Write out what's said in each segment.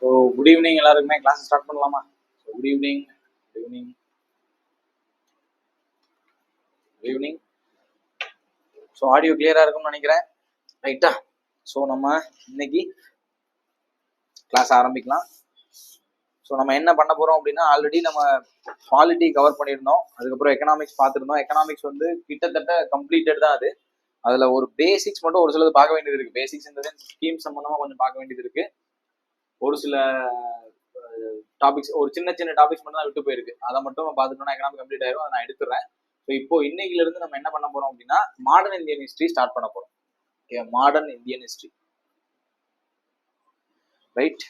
So good evening எல்லாருக்குமே. Class start பண்ணலாமா? So good evening. Good evening. Good evening. So audio கிளியராக இருக்கும்னு நினைக்கிறேன். ரைட்டா? ஸோ நம்ம இன்னைக்கு கிளாஸ் ஆரம்பிக்கலாம். ஸோ நம்ம என்ன பண்ண போகிறோம் அப்படின்னா, ஆல்ரெடி நம்ம பாலிட்டி கவர் பண்ணியிருந்தோம், அதுக்கப்புறம் எக்கனாமிக்ஸ் பார்த்துருந்தோம். எக்கனாமிக்ஸ் வந்து கிட்டத்தட்ட கம்ப்ளீட்டட் தான். அது அதில் ஒரு பேசிக்ஸ் மட்டும் ஒரு சிலது பார்க்க வேண்டியது இருக்குது. பேசிக்ஸ் இந்த சென்ஸ் ஸ்கீம் சம்மந்தமாக கொஞ்சம் பார்க்க வேண்டியது இருக்குது. ஒரு சில டாபிக்ஸ், ஒரு சின்ன சின்ன டாபிக்ஸ் மட்டும் தான் விட்டு போயிருக்கு. அதை மட்டும் பார்த்துட்டோம்னா எக்கனாமிக் கம்ப்ளீட் ஆயிரும். அதை நான் எடுத்துறேன். ஸோ இப்போ இன்னைக்குல இருந்து நம்ம என்ன பண்ண போறோம் அப்படின்னா, மாடர்ன் இந்தியன் ஹிஸ்டரி ஸ்டார்ட் பண்ண போறோம். Okay, modern Indian history. Right?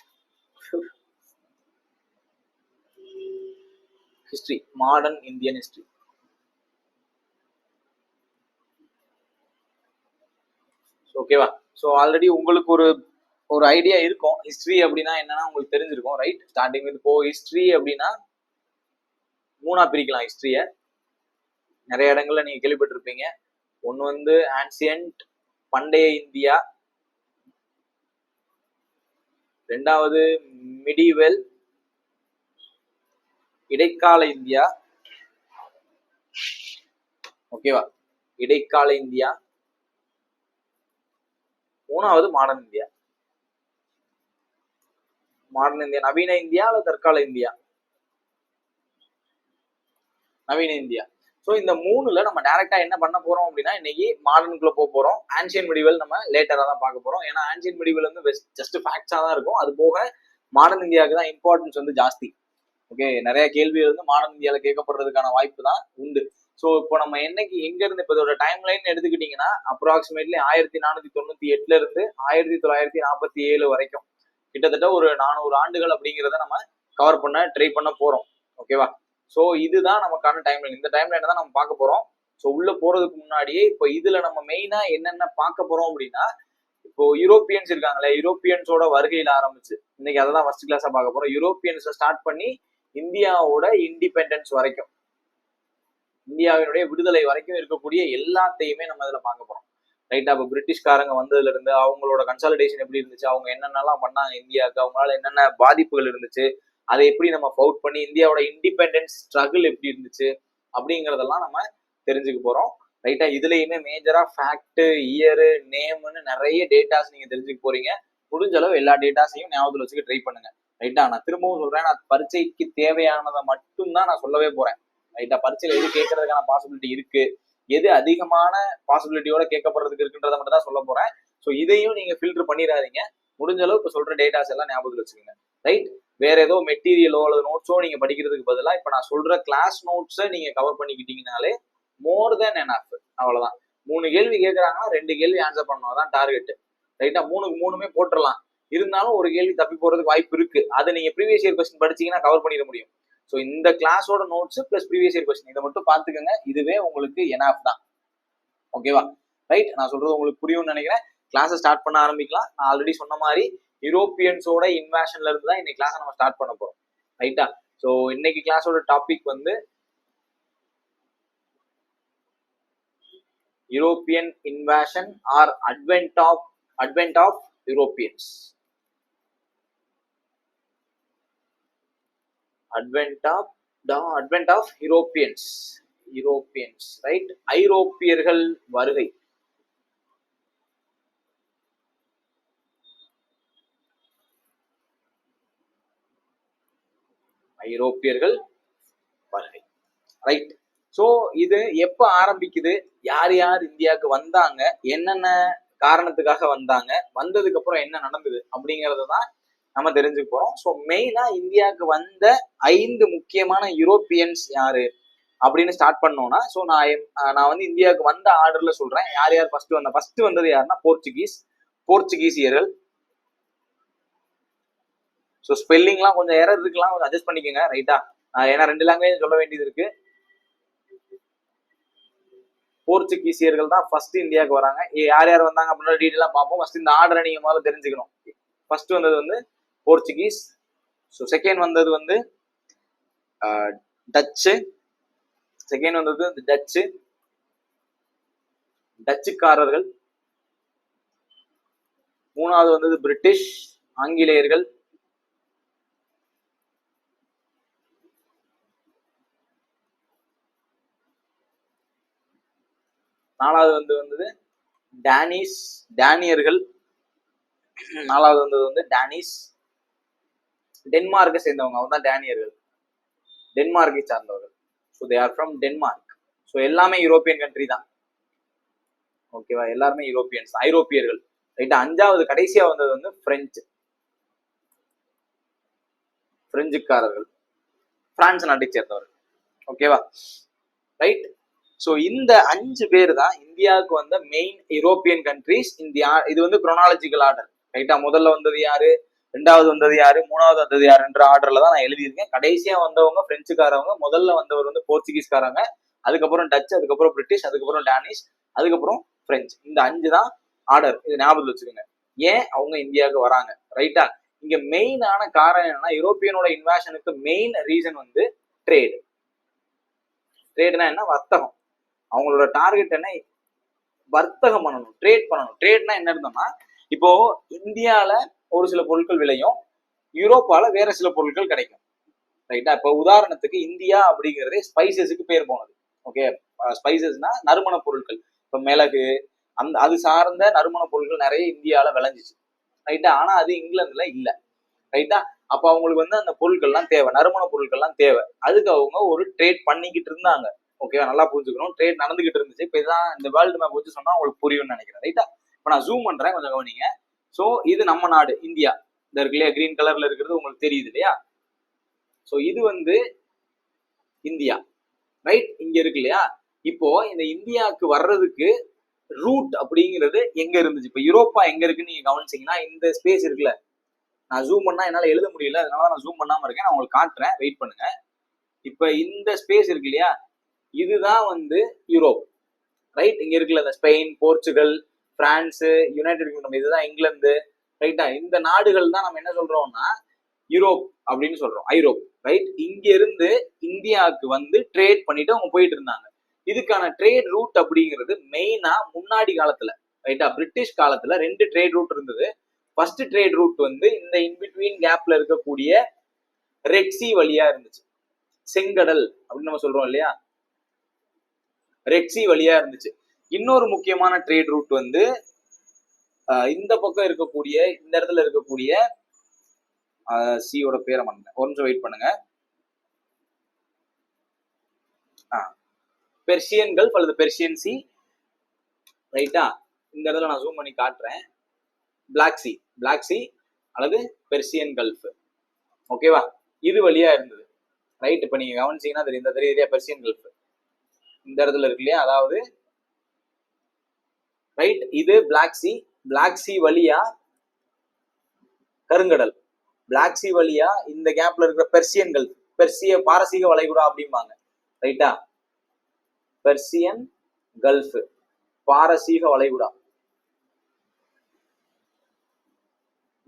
History, modern Indian history. ஓகேவா? ஸோ ஆல்ரெடி உங்களுக்கு ஒரு ஐடியா இருக்கும் ஹிஸ்டரி அப்படின்னா என்னன்னா உங்களுக்கு தெரிஞ்சிருக்கும். ரைட்? ஸ்டார்டிங் வித் இப்போ ஹிஸ்டரி அப்படின்னா மூணா பிரிக்கலாம் ஹிஸ்டரிய. நிறைய இடங்கள்ல நீங்க கேள்விப்பட்டிருப்பீங்க. ஒன்று வந்து ஆன்சியன்ட், பண்டைய இந்தியா. ரெண்டாவது மிடிவல், இடைக்கால இந்தியா. ஓகேவா? இடைக்கால இந்தியா. மூணாவது மாடர்ன் இந்தியா. மாடர்ன் இந்தியா, நவீன இந்தியா அல்லது தற்கால இந்தியா? நவீன இந்தியா. ஸோ இந்த மூணுல நம்ம டைரக்டா என்ன பண்ண போறோம் அப்படின்னா, இன்னைக்கு மாடர்னுக்குள்ள போக போறோம். ஆன்சியன் மிடிவல் நம்ம லேட்டரா தான் பார்க்க போறோம். ஏன்னா ஆன்சியன் மிடிவல் வந்து ஜஸ்ட் ஃபேக்ட்ஸா தான் இருக்கும். அது போக மாடர்ன் இந்தியாவுக்கு தான் இம்பார்ட்டன்ஸ் வந்து ஜாஸ்தி. ஓகே, நிறைய கேள்விகள் வந்து மாடர்ன் இந்தியாவில கேட்கப்படுறதுக்கான வாய்ப்பு தான் உண்டு. ஸோ இப்போ நம்ம என்னைக்கு எங்க இருந்து இப்போ இதோட டைம் லைன் எடுத்துக்கிட்டீங்கன்னா, அப்ராக்சிமேட்லி 1498 இருந்து 1947 வரைக்கும், கிட்டத்தட்ட ஒரு 400 ஆண்டுகள் அப்படிங்கிறத நம்ம கவர் பண்ண ட்ரை பண்ண போறோம். ஓகேவா? ஸோ இதுதான் நமக்கான டைம்லைன். இந்த டைம்லைன் தான் நம்ம பார்க்க போறோம். ஸோ உள்ள போறதுக்கு முன்னாடியே இப்போ இதுல நம்ம மெயினா என்னென்ன பார்க்க போறோம் அப்படின்னா, இப்போ யூரோப்பியன்ஸ் இருக்காங்களே, யூரோப்பியன்ஸோட வருகையில ஆரம்பிச்சு இன்னைக்கு அதை தான் ஃபர்ஸ்ட் கிளாஸா பார்க்க போறோம். யூரோப்பியன்ஸை ஸ்டார்ட் பண்ணி இந்தியாவோட இண்டிபெண்டன்ஸ் வரைக்கும், இந்தியாவினுடைய விடுதலை வரைக்கும் இருக்கக்கூடிய எல்லாத்தையுமே நம்ம இதுல பார்க்க போறோம். ரைட்டா? இப்போ பிரிட்டிஷ்காரங்க வந்ததுல இருந்து அவங்களோட கன்சாலிடேஷன் எப்படி இருந்துச்சு, அவங்க என்னென்னலாம் பண்ணாங்க இந்தியாவுக்கு, அவங்களால என்னென்ன பாதிப்புகள் இருந்துச்சு, அதை எப்படி நம்ம ஃபவுட் பண்ணி இந்தியாவோட இண்டிபெண்டன்ஸ் ஸ்ட்ரகிள் எப்படி இருந்துச்சு அப்படிங்கிறதெல்லாம் நம்ம தெரிஞ்சுக்க போறோம். ரைட்டா? இதுலயுமே மேஜரா ஃபேக்ட், இயரு, நேம்னு நிறைய டேட்டாஸ் நீங்க தெரிஞ்சுக்க போறீங்க. முடிஞ்ச அளவு எல்லா டேட்டாஸையும் ஞாபகத்தில் வச்சுக்க ட்ரை பண்ணுங்க. ரைட்டா? நான் திரும்பவும் சொல்றேன், நான் பரீட்சைக்கு தேவையானதை மட்டும்தான் நான் சொல்லவே போறேன். ரைட்டா? பரீட்சையில எது கேட்கறதுக்கான பாசிபிலிட்டி இருக்கு, எது அதிகமான பாசிபிலிட்டியோட கேட்கப்படுறதுக்கு இருக்குன்றதை மட்டும் தான் சொல்ல போறேன். ஸோ இதையும் நீங்க ஃபில்டர் பண்ணிடாதீங்க. முடிஞ்ச அளவு இப்போ சொல்ற டேட்டாஸ் எல்லாம் ஞாபகத்தில் வச்சுக்கோங்க. ரைட்? வேற ஏதோ மெட்டீரியலோ அல்லது நோட்ஸோ நீங்க படிக்கிறதுக்கு பதிலாக இப்போ நான் சொல்ற கிளாஸ் நோட்ஸை நீங்க கவர் பண்ணிக்கிட்டீங்கனாலே மோர் தென் எனஃப். அவ்வளவுதான். 3 கேள்வி கேட்கறாங்கன்னா 2 கேள்வி ஆன்சர் பண்ணணும், அதான் டார்கெட். ரைட்டா? 3மே போட்டுடலாம். இருந்தாலும் ஒரு கேள்வி தப்பி போறதுக்கு வாய்ப்பு இருக்கு. அதை நீங்க ப்ரீவியஸ் இயர் கொஸ்டின் படிச்சீங்கன்னா கவர் பண்ணிட முடியும். ஸோ இந்த கிளாஸோட notes plus previous year question இதை மட்டும் பார்த்துக்கோங்க. இதுவே உங்களுக்கு எனஃப் தான். ஓகேவா? ரைட்? நான் சொல்றது உங்களுக்கு புரியும்னு நினைக்கிறேன். கிளாஸை ஸ்டார்ட் பண்ண ஆரம்பிக்கலாம். நான் ஆல்ரெடி சொன்ன மாதிரி யூரோப்பியன்ஸோட இன்வேஷன்ல இருந்து தான் இன்னைக்கு கிளாஸை நம்ம ஸ்டார்ட் பண்ண போறோம். ரைட்டா? ஸோ இன்னைக்கு கிளாஸோட டாபிக் வந்து European invasion or advent of Europeans. Advent of Europeans. Right? ஐரோப்பியர்கள் வருகை. ஐரோப்பியர்கள் வருகை. ரைட்? ஸோ இது எப்ப ஆரம்பிக்குது, யார் யார் இந்தியாவுக்கு வந்தாங்க, என்னென்ன காரணத்துக்காக வந்தாங்க, வந்ததுக்கு அப்புறம் என்ன நடந்தது அப்படிங்கறத தான் நம்ம தெரிஞ்சுக்க போறோம். ஸோ மெயினா இந்தியாவுக்கு வந்த 5 முக்கியமான யூரோப்பியன்ஸ் யாரு அப்படின்னு ஸ்டார்ட் பண்ணோம்னா, ஸோ நான் வந்து இந்தியாவுக்கு வந்த ஆர்டர்ல சொல்றேன். யார் யார் ஃபர்ஸ்ட் வந்தது யாருன்னா போர்ச்சுகீசியர்கள். ஸோ ஸ்பெல்லிங்லாம் கொஞ்சம் எரர் இருக்கலாம், கொஞ்சம் அட்ஜஸ்ட் பண்ணிக்கோங்க. ரைட்டா? ஏன்னா 2 லாங்குவேஜ் சொல்ல வேண்டியது இருக்கு. போர்ச்சுகீசியர்கள் தான் ஃபர்ஸ்ட் இந்தியாவுக்கு வராங்க. யார் யார் வந்தாங்க அப்படின்ற டீட்டெயிலா பார்ப்போம். ஃபர்ஸ்ட் இந்த ஆர்டரை நீங்க முதல்ல தெரிஞ்சுக்கணும். ஃபர்ஸ்ட் வந்தது வந்து போர்ச்சுகீஸ். ஸோ செகண்ட் வந்தது வந்து டச்சு. செகண்ட் வந்தது டச்சுக்காரர்கள். மூணாவது வந்தது பிரிட்டிஷ், ஆங்கிலேயர்கள். 4வது வந்தது டேனியர்கள். 4வது வந்தது டானிஸ். டென்மார்க்கை சேர்ந்தவங்க, அவங்க தான் டேனியர்கள், டென்மார்க்கை சார்ந்தவர்கள். So they are from Denmark. So எல்லாமே யூரோப்பியன் கண்ட்ரி தான். ஓகேவா, எல்லாருமே யூரோப்பியன்ஸ், ஐரோப்பியர்கள். ரைட்டா. 5வது கடைசியா வந்தது பிரெஞ்சுக்காரர்கள், பிரான்ஸ் நாட்டை சேர்ந்தவர்கள். ஓகேவா, ரைட். ஸோ இந்த 5 பேர் தான் இந்தியாவுக்கு வந்த மெயின் யூரோப்பியன் கண்ட்ரிஸ். இந்தியா இது குரோனாலஜிக்கல் ஆர்டர். ரைட்டா. முதல்ல வந்தது யாரு, 2வது வந்தது யாரு, 3வது வந்தது யாருன்ற ஆர்டர்ல தான் நான் எழுதியிருக்கேன். கடைசியா வந்தவங்க பிரெஞ்சுக்காரவங்க, முதல்ல வந்தவர் போர்ச்சுகீஸ்காரங்க, அதுக்கப்புறம் டச், அதுக்கப்புறம் பிரிட்டிஷ், அதுக்கப்புறம் டானிஷ், அதுக்கப்புறம் பிரெஞ்சு. இந்த 5 தான் ஆர்டர். இது ஞாபகத்தில் வச்சுக்கோங்க. ஏன் அவங்க இந்தியாவுக்கு வராங்க. ரைட்டா. இங்க மெயினான காரணம் என்னன்னா, யூரோப்பியனோட இன்வாஷனுக்கு மெயின் ரீசன் ட்ரேட். ட்ரேட்னா என்ன, வர்த்தகம். அவங்களோட டார்கெட் என்ன, வர்த்தகம் பண்ணணும், ட்ரேட் பண்ணணும். ட்ரேட்னா என்ன இருந்தோம்னா, இப்போ இந்தியால ஒரு சில பொருட்கள் விளையும், யூரோப்பால வேற சில பொருட்கள் கிடைக்கும். ரைட்டா. இப்போ உதாரணத்துக்கு இந்தியா அப்படிங்கிறது ஸ்பைசஸுக்கு பேர் போனது. ஓகே, ஸ்பைசஸ்னா நறுமண பொருட்கள். இப்போ மிளகு, அது சார்ந்த நறுமண பொருட்கள் நிறைய இந்தியால விளைஞ்சிச்சு. ரைட்டா. ஆனா அது இங்கிலாந்துல இல்ல. ரைட்டா. அப்ப அவங்களுக்கு அந்த பொருட்கள்லாம் தேவை, நறுமண பொருட்கள்லாம் தேவை. அதுக்கு அவங்க ஒரு ட்ரேட் பண்ணிக்கிட்டு இருந்தாங்க. ஓகேவா, நல்லா புரிஞ்சுக்கணும். ட்ரேட் நடந்துகிட்டு இருந்துச்சு. இப்போ இதான் இந்த வேர்ல்டு மேப் வச்சு சொன்னா உங்களுக்கு புரியும்னு நினைக்கிறேன். ரைட்டா. இப்போ நான் ஜூம் பண்றேன், கொஞ்சம் கவனிங்க. ஸோ இது நம்ம நாடு இந்தியா. இந்த இருக்கு இல்லையா, கிரீன் கலர்ல இருக்கிறது உங்களுக்கு தெரியுது இல்லையா. ஸோ இது இந்தியா. ரைட். இங்க இருக்கு இல்லையா. இப்போ இந்த இந்தியாவுக்கு வர்றதுக்கு ரூட் அப்படிங்கிறது எங்க இருந்துச்சு. இப்போ யூரோப்பா எங்க இருக்குன்னு நீங்க கவனிச்சீங்கன்னா, இந்த ஸ்பேஸ் இருக்குல்ல, நான் ஜூம் பண்ணா என்னால எழுத முடியல, அதனால நான் ஜூம் பண்ணாம இருக்கேன். நான் உங்களுக்கு காட்டுறேன், வெயிட் பண்ணுங்க. இப்ப இந்த ஸ்பேஸ் இருக்கு இல்லையா, இதுதான் யூரோப். ரைட். இங்க இருக்குல்ல, இந்த Spain, Portugal, France, United kingdom, இதுதான் இங்கிலாந்து. ரைட்டா. இந்த நாடுகள் தான் நம்ம என்ன சொல்றோம்னா யூரோப் அப்படின்னு சொல்றோம், ஐரோப். ரைட். இங்க இருந்து இந்தியாவுக்கு ட்ரேட் பண்ணிட்டு அவங்க போயிட்டு இருந்தாங்க. இதுக்கான ட்ரேட் ரூட் அப்படிங்கிறது மெயினா முன்னாடி காலத்துல, ரைட்டா, பிரிட்டிஷ் காலத்துல 2 ட்ரேட் ரூட் இருந்தது. ஃபர்ஸ்ட் ட்ரேட் ரூட் இந்த இன்பிட்வீன் கேப்ல இருக்கக்கூடிய ரெட் சி வழியா இருந்துச்சு. செங்கடல் அப்படின்னு நம்ம சொல்றோம் இல்லையா, ரெட் சி வழியா இருந்துச்சு. இன்னொரு முக்கியமான ட்ரேட் ரூட் இந்த பக்கம் இருக்கக்கூடிய, இந்த இடத்துல இருக்கக்கூடிய சியோட பேரை மறந்தேன், கொஞ்சம் வெயிட் பண்ணுங்க. பெர்சியன் கல்ஃப் அல்லது பெர்சியன் சி. ரைட்டா. இந்த இடத்துல நான் ஜூம் பண்ணி காட்டுறேன். பிளாக் சி அல்லது பெர்சியன் கல்ஃப். ஓகேவா, இது வழியா இருந்தது. ரைட். இப்ப நீங்க கவனிச்சீங்கன்னா தெரியும், இந்த தெரியுது பெர்சியன் கல்ஃப் இந்த இடத்துல இருக்கு இல்லையா, அதாவது ரைட், இது பிளாக் சி வழியா கருங்கடல், பிளாக் சி வழியா இந்த கேப்ல இருக்கிற பெர்சியன் கல்ஃப், பாரசீக வளைகுடா அப்படிம்பாங்க. ரைட்டா. பெர்சியன் கல்ஃப், பாரசீக வளைகுடா,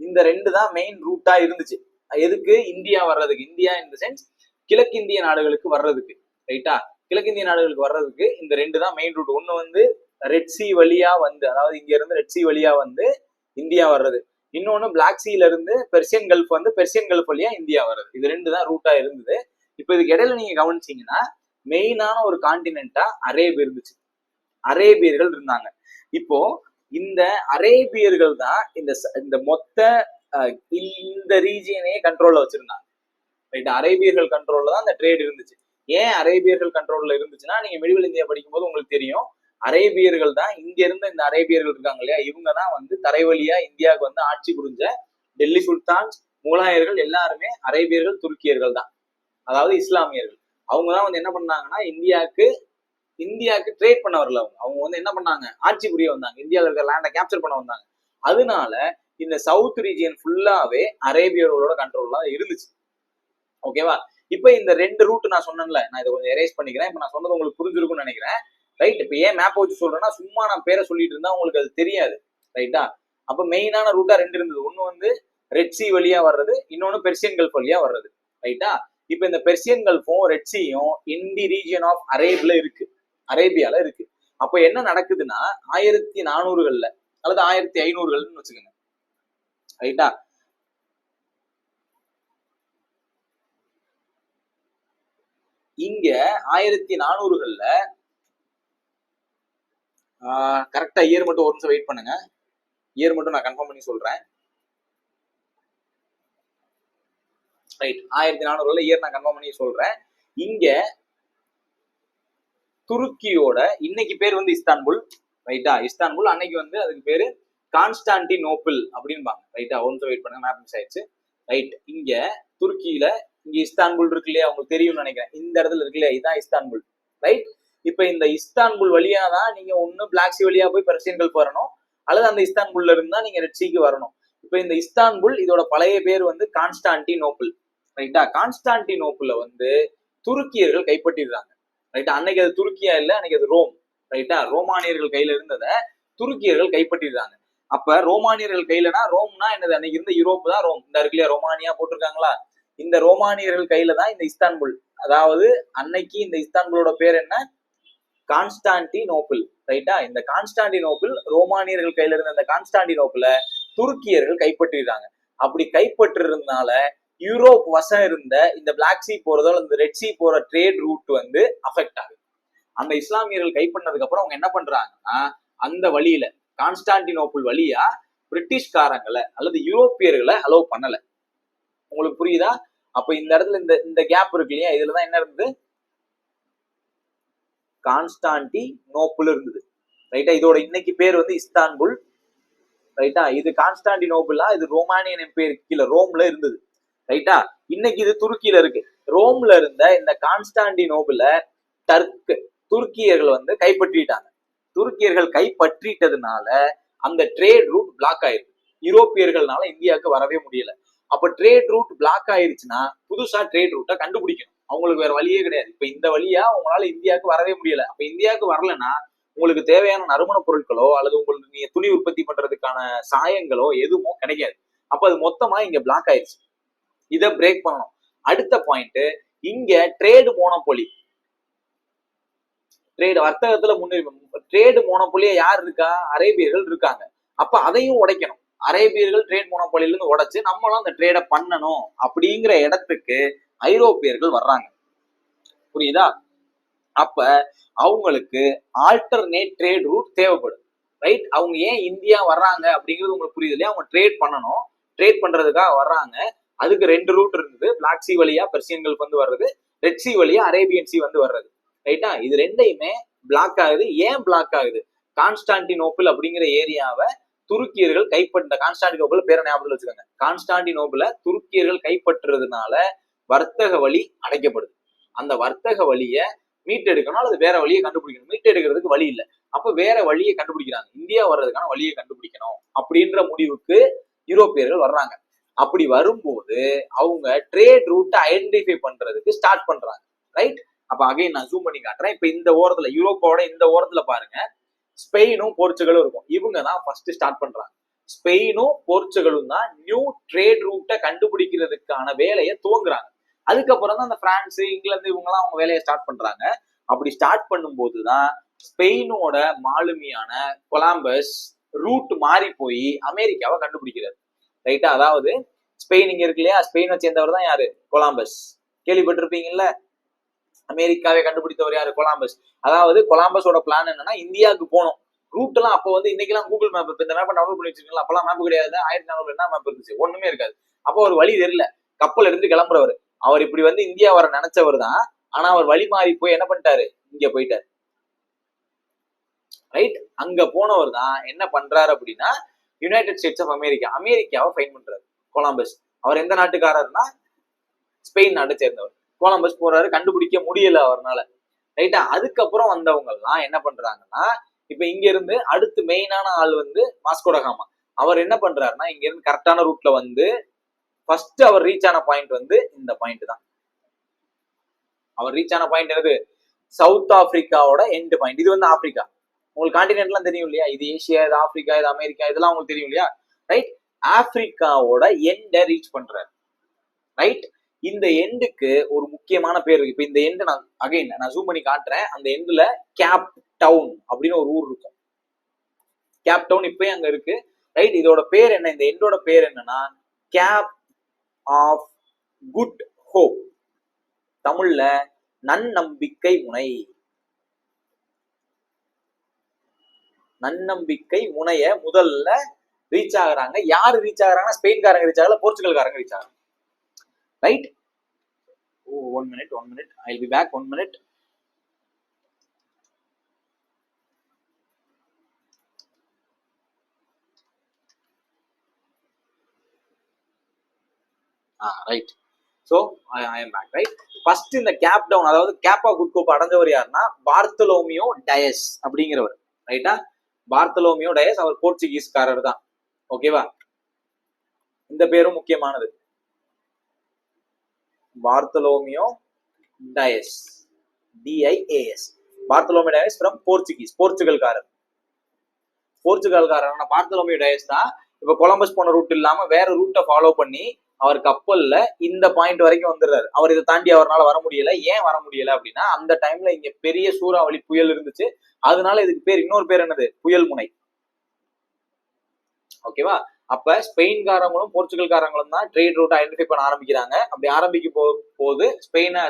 இந்த 2 தான் மெயின் ரூட்டா இருந்துச்சு. எதுக்கு, இந்தியா வர்றதுக்கு. இந்தியா இந்த சென்ஸ் கிழக்கிந்திய நாடுகளுக்கு வர்றதுக்கு. ரைட்டா. கிழக்கிந்திய நாடுகளுக்கு வர்றதுக்கு இந்த 2 தான் மெயின் ரூட். ஒண்ணு ரெட் சி வழியா அதாவது இங்க இருந்து ரெட் சி வழியா இந்தியா வர்றது. இன்னொன்னு பிளாக் சீல இருந்து பெர்சியன் கல்ஃப் பெர்சியன் கல்ஃப் வழியா இந்தியா வர்றது. இது 2 தான் ரூட்டா இருந்தது. இப்ப இதுக்கு இடையில நீங்க கவனிச்சீங்கன்னா மெயினான ஒரு கான்டினென்ட்டா அரேபியர்கள் இருந்தாங்க. இப்போ இந்த அரேபியர்கள் தான் இந்த மொத்த இந்த ரீஜியனையே கண்ட்ரோல்ல வச்சிருந்தாங்க. ரைட். அரேபியர்கள் கண்ட்ரோல்ல தான் இந்த ட்ரேட் இருந்துச்சு. ஏன் அரேபியர்கள் கண்ட்ரோல்ல இருந்துச்சுன்னா, நீங்க மிடில் இந்தியா படிக்கும்போது உங்களுக்கு தெரியும், அரேபியர்கள் தான் இங்க இருந்த இந்த அரேபியர்கள் இருக்காங்க இல்லையா, இவங்க தான் தரைவழியா இந்தியாவுக்கு ஆட்சி புரிஞ்ச டெல்லி சுல்தான்ஸ், முகலாயர்கள் எல்லாருமே அரேபியர்கள், துருக்கியர்கள் தான், அதாவது இஸ்லாமியர்கள். அவங்க தான் என்ன பண்ணாங்கன்னா இந்தியாவுக்கு ட்ரேட் பண்ண வரல. அவங்க என்ன பண்ணாங்க, ஆட்சி புரிய வந்தாங்க, இந்தியாவில் இருக்கிற லேண்டை கேப்சர் பண்ண வந்தாங்க. அதனால இந்த சவுத் ரீஜியன் ஃபுல்லாவே அரேபியர்களோட கண்ட்ரோல் தான் இருந்துச்சு. ஓகேவா. இப்ப இந்த 2 ரூட் நான் சொன்னேன்ல, நான் இதை கொஞ்சம் எரேஸ் பண்ணிக்கிறேன். இப்ப நான் சொன்னது உங்களுக்கு புரிஞ்சிருக்கும்னு நினைக்கிறேன். ரைட். இப்ப ஏன் மேப் வச்சு சொல்றேன்னா, சும்மா நான் பேரை சொல்லிட்டு இருந்தா உங்களுக்கு அது தெரியாது. ரைட்டா. அப்ப மெயினான ரூட்டா 2 இருந்தது. ஒண்ணு ரெட் சி வழியா வர்றது, இன்னொன்னு பெர்சியன் கல்ஃப் வழியா வர்றது. ரைட்டா. இப்ப இந்த பெர்சியன் கல்ஃபும் ரெட் சியும் இன் தி ரீஜியன் ஆஃப் அரேபியால இருக்கு. அப்ப என்ன நடக்குதுன்னா, 1400கள்ல அல்லது 1500கள்னு வச்சுக்கோங்க. ரைட்டா. இங்க 1400கள்ல கரெக்டா இயர் மட்டும் ஒரு நிமிஷம் வெயிட் பண்ணுங்க. இயர் மட்டும் நான் கன்ஃபார்ம் பண்ணி சொல்றேன். ரைட், 1400 இயர் நான் கன்ஃபார்ம் பண்ணி சொல்றேன். இங்க துருக்கியோட இன்னைக்கு பேர் வந்து இஸ்தான்புல். ரைட்டா, இஸ்தான்புல். அன்னைக்கு வந்து அதுக்கு பேரு கான்ஸ்டான்டினோப்பிள் அப்படின்பாங்க. ரைட்டா, ஒரு நிமிஷம் வெயிட் பண்ணுங்க, மேப் மிஸ் ஆயிடுச்சு. ரைட், இங்க துருக்கியில இங்க இஸ்தான்புல் இருக்கு இல்லையா, உங்களுக்கு தெரியும்னு நினைக்கிறேன். இந்த இடத்துல இருக்கு இல்லையா, இதுதான் இஸ்தான்புல். ரைட், இப்ப இந்த இஸ்தான்புல் வழியா தான் நீங்க ஒண்ணு பிளாக் சி வழியா போய் பெர்சியன் கல்ஃப் வரணும், அல்லது அந்த இஸ்தான்புல்ல இருந்தா நீங்க ரெட் சீக்கு வரணும். இப்ப இந்த இஸ்தான்புல் இதோட பழைய பேர் வந்து கான்ஸ்டான்டினோப்பிள். ரைட்டா, கான்ஸ்டான்டினோப்பிள வந்து துருக்கியர்கள் கைப்பற்றிடுறாங்க. ரைட்டா, அன்னைக்கு அது துருக்கியா இல்ல, அன்னைக்கு அது ரோம். ரைட்டா, ரோமானியர்கள் கையில இருந்ததை துருக்கியர்கள் கைப்பற்றிடுறாங்க. அப்ப ரோமானியர்கள் கையிலனா, ரோம்னா என்னது, அன்னைக்கு இருந்த யூரோப் தான் ரோம். இந்த இருக்குல்லையா ரோமானியா போட்டிருக்காங்களா, இந்த ரோமானியர்கள் கையில தான் இந்த இஸ்தான்புல். அதாவது அன்னைக்கு இந்த இஸ்தான்புலோட பேர் என்ன, கான்ஸ்டான்டினோப்பிள். ரைட்டா, இந்த கான்ஸ்டான்டினோப்பிள் ரோமானியர்கள் கையில இருந்த இந்த கான்ஸ்டான்டினோப்பிள துருக்கியர்கள் கைப்பற்றிடுறாங்க. அப்படி கைப்பற்றிருந்தனால யூரோப் வசம் இருந்த இந்த பிளாக் சி போறதோ இந்த ரெட் சி போற ட்ரேட் ரூட் வந்து அஃபெக்ட் ஆகுது. அந்த இஸ்லாமியர்கள் கைப்பற்றினதுக்கு அப்புறம் அவங்க என்ன பண்றாங்கன்னா, அந்த வழியில கான்ஸ்டான்டினோப்பிள் வழியா பிரிட்டிஷ்காரங்களை அல்லது யூரோப்பியர்களை அலோவ் பண்ணல. உங்களுக்கு புரியுதா? அப்ப இந்த இடத்துல இந்த இந்த கேப் இருக்கு இல்லையா, இதுலதான் என்ன இருந்தது, கான்ஸ்டான்டினோப்பிள் இருந்தது. ரைட்டா, இதோட இன்னைக்கு பேர் வந்து இஸ்தான்புல். ரைட்டா, இது கான்ஸ்டான்டினோப்பிளா, இது ரோமானியன் எம்பையர் கீழே ரோம்ல இருந்தது. ரைட்டா, இன்னைக்கு இது துருக்கியில இருக்கு. ரோம்ல இருந்த இந்த கான்ஸ்டான்டினோபிள துருக்கியர்கள் வந்து கைப்பற்றிட்டாங்க. துருக்கியர்கள் கைப்பற்றிட்டதுனால அந்த ட்ரேட் ரூட் பிளாக் ஆயிருக்கு. யூரோப்பியர்கள்னால இந்தியாவுக்கு வரவே முடியல. அப்ப ட்ரேட் ரூட் பிளாக் ஆயிருச்சுன்னா புதுசா ட்ரேட் ரூட்டை கண்டுபிடிக்கணும். அவங்களுக்கு வேற வழியே கிடையாது. இப்ப இந்த வழியா உங்களால இந்தியாவுக்கு வரவே முடியல. அப்ப இந்தியாவுக்கு வரலன்னா உங்களுக்கு தேவையான நறுமண பொருட்களோ அல்லது உங்களுக்கு நீங்க துணி உற்பத்தி பண்றதுக்கான சாயங்களோ எதுவுமோ கிடைக்காது. அப்ப அது மொத்தமா இங்க பிளாக் ஆயிடுச்சு. இதை பிரேக் பண்ணணும். அடுத்த பாயிண்ட், இங்க ட்ரேடு மோனோபோலி, ட்ரேடு வர்த்தகத்துல ட்ரேடு மோனோபோலியா யார் இருக்கா, அரேபியர்கள் இருக்காங்க. அப்ப அதையும் உடைக்கணும். அரேபியர்கள் ட்ரேட் மோனோபோலியில இருந்து உடைச்சு நம்மளும் அந்த ட்ரேட பண்ணணும் அப்படிங்கிற இடத்துக்கு ஐரோப்பியர்கள் வர்றாங்க. புரியுதா? அப்ப அவங்களுக்கு ஆல்டர்னேட் ட்ரேட் ரூட் தேவைப்படும். ரைட், அவங்க ஏன் இந்தியா வர்றாங்க அப்படிங்கிறது உங்களுக்கு புரியுது இல்லையா, அவங்க ட்ரேட் பண்ணணும். ட்ரேட் பண்றதுக்காக வர்றாங்க. அதுக்கு 2 ரூட் இருந்தது. பிளாக் சி வழியா பெர்சியன் கல்ஃப் வந்து வர்றது, ரெட் சி வழியா அரேபியன் சி வந்து வர்றது. ரைட்டா, இது ரெண்டையுமே பிளாக் ஆகுது. ஏன் பிளாக் ஆகுது, கான்ஸ்டான்டினோப்பிள் அப்படிங்கிற ஏரியாவை துருக்கியர்கள் கைப்பற்ற, கான்ஸ்டான்டினோப்பிள் பேரை ஞாபகத்தில் வச்சுக்கோங்க, கான்ஸ்டான்டினோப்பிள துருக்கியர்கள் கைப்பற்றுறதுனால வர்த்தக வழி அடைக்கப்படுது. அந்த வர்த்தக வழியை மீட்டெடுக்கணும் அல்லது வேற வழியை கண்டுபிடிக்கணும். மீட்டெடுக்கிறதுக்கு வழி இல்லை. அப்ப வேற வழியை கண்டுபிடிக்கிறாங்க. இந்தியா வர்றதுக்கான வழியை கண்டுபிடிக்கணும் அப்படின்ற முடிவுக்கு யூரோப்பியர்கள் வர்றாங்க. அப்படி வரும்போது அவங்க ட்ரேட் ரூட்டை ஐடென்டிஃபை பண்றதுக்கு ஸ்டார்ட் பண்றாங்க. ரைட், அப்ப அகைன் நான் ஜூம் பண்ணி காட்டுறேன். இப்ப இந்த ஓரத்துல யூரோப்போட இந்த ஓரத்துல பாருங்க, ஸ்பெயினும் போர்ச்சுகலும் இருக்கும். இவங்க தான் ஃபர்ஸ்ட் ஸ்டார்ட் பண்றாங்க. ஸ்பெயினும் போர்ச்சுகலும் தான் நியூ ட்ரேட் ரூட்டை கண்டுபிடிக்கிறதுக்கான வேலையை துவங்குறாங்க. அதுக்கப்புறம் தான் அந்த பிரான்ஸ், இங்கிலாந்து இவங்கெல்லாம் அவங்க வேலையை ஸ்டார்ட் பண்றாங்க. அப்படி ஸ்டார்ட் பண்ணும்போதுதான் ஸ்பெயினோட மாலுமியான கொலம்பஸ் ரூட் மாறி போய் அமெரிக்காவை கண்டுபிடிக்கிறார். ரைட்டா, அதாவது ஸ்பெயின் இங்க இருக்கு இல்லையா, ஸ்பெயினை சேர்ந்தவர் தான் யாரு, கொலம்பஸ். கேள்விப்பட்டிருப்பீங்கல்ல, அமெரிக்காவை கண்டுபிடித்தவர் யாரு, கொலம்பஸ். அதாவது கொலம்பஸோட பிளான் என்னன்னா இந்தியாவுக்கு போகணும். ரூட் எல்லாம் அப்போ வந்து இன்னைக்கெல்லாம் கூகுள் மேப், இந்த மேப் டவுன்லோட் பண்ணி வச்சிருக்கீங்களா, அப்பெல்லாம் மேப் கிடையாது. 1400 என்ன மேப் இருந்துச்சு, ஒண்ணுமே இருக்காது. அப்போ ஒரு வழி தெரியல, கப்பல் எடுத்து கிளம்புறவர். அவர் இப்படி வந்து இந்தியா வர நினைச்சவர் தான். ஆனா அவர் வழி மாறி போய் என்ன பண்ணிட்டாரு, இங்க போயிட்டாரு. ரைட், அங்க போனவர் தான் என்ன பண்றாரு அப்படின்னா யுனைடெட் ஸ்டேட்ஸ் ஆஃப் அமெரிக்காவை ஃபைண்ட் பண்றாரு கொலம்பஸ். அவர் எந்த நாட்டுக்காரர்னா ஸ்பெயின் நாட்டை சேர்ந்தவர். கொலம்பஸ் போறாரு, கண்டுபிடிக்க முடியல அவர்னால. ரைட்டா, அதுக்கப்புறம் வந்தவங்க எல்லாம் என்ன பண்றாங்கன்னா, இப்ப இங்க இருந்து அடுத்து மெயினான ஆள் வந்து வாஸ்கோடகாமா. அவர் என்ன பண்றாருன்னா இங்க இருந்து கரெக்டான ரூட்ல வந்து ஃபர்ஸ்ட் அவர் ரீச் ஆன பாயிண்ட் வந்து இந்த பாயிண்ட் தான். அவர் ரீச் ஆன பாயிண்ட் என்னது, சவுத் ஆப்பிரிக்காவோட எண்ட் பாயிண்ட். இது வந்து ஆப்பிரிக்கா. உங்களுக்கு கான்டினென்ட்லாம் தெரியும் இல்லையா, இது ஏசியா, இது ஆப்பிரிக்கா, இது அமெரிக்கா, இதெல்லாம் உங்களுக்கு தெரியும் இல்லையா. ரைட், ஆப்பிரிக்காவோட எண்டை ரீச் பண்றாரு. ரைட், இந்த எண்டுக்கு ஒரு முக்கியமான பேர் இருக்கு. இப்ப இந்த எண்டு நான் ஜூம் பண்ணி காட்டுறேன். அந்த எண்டுல கேப் டவுன் அப்படின்னு ஒரு ஊர் இருக்கும். கேப் டவுன் இப்பயும் அங்க இருக்கு. ரைட், இதோட பேர் என்ன, இந்த எண்டோட பேர் என்னன்னா கேப் ஆஃப் குட் ஹோப், தமிழ்ல நன்னம்பிக்கை முனை. நன்னம்பிக்கை முனைய முதல்ல ரீச் ஆகுறாங்க. யாரு ரீச் ஆகுறாங்கன்னா ஸ்பெயின்காரங்க ரீச் ஆகல, போர்ச்சுகல்காரங்க ரீச் ஆகுறாங்க. Right. 1 minute, I'll be back. 1 minute. Right. So I am back. Right. First இந்த கேப் டவுன், அதாவது கேப் ஆஃப் குட் கோப் அடைஞ்சவர் யாருன்னா பார்த்தலோமியோ டயஸ் அப்படிங்கிறவர். ரைட்டா? பார்த்தலோமியோ டயஸ், அவர் போர்ச்சுகீஸ்காரர் தான். ஓகேவா? இந்த பேரும் முக்கியமானது. Bartholomew Dias, D I A S. Bartholomew Dias from Portuguese, போர்ச்சுகல்காரர். போர்ச்சுகல்காரர் பார்த்தலோமியோ டயஸ் தான் இப்ப கொலம்பஸ் போன ரூட் இல்லாம வேற ரூட்டை ஃபாலோ பண்ணி அவர் கப்பல்ல இந்த பாயிண்ட் வரைக்கும் வந்துடுறாரு. அவர் இதை தாண்டி அவரால் வர முடியல. ஏன் வர முடியல அப்படின்னா அந்த டைம்ல இங்க பெரிய சூறாவளி புயல் இருந்துச்சு. அதனால இதுக்கு பேர், இன்னொரு பேர் என்னது, புயல் முனை. ஓகேவா? அப்ப ஸ்பெயின்காரங்களும் போர்ச்சுகல்காரங்களும் தான் ட்ரேட் ரூட் ஐடென்டிஃபை பண்ண ஆரம்பிக்கிறாங்க. அப்படி ஆரம்பிக்கும் போது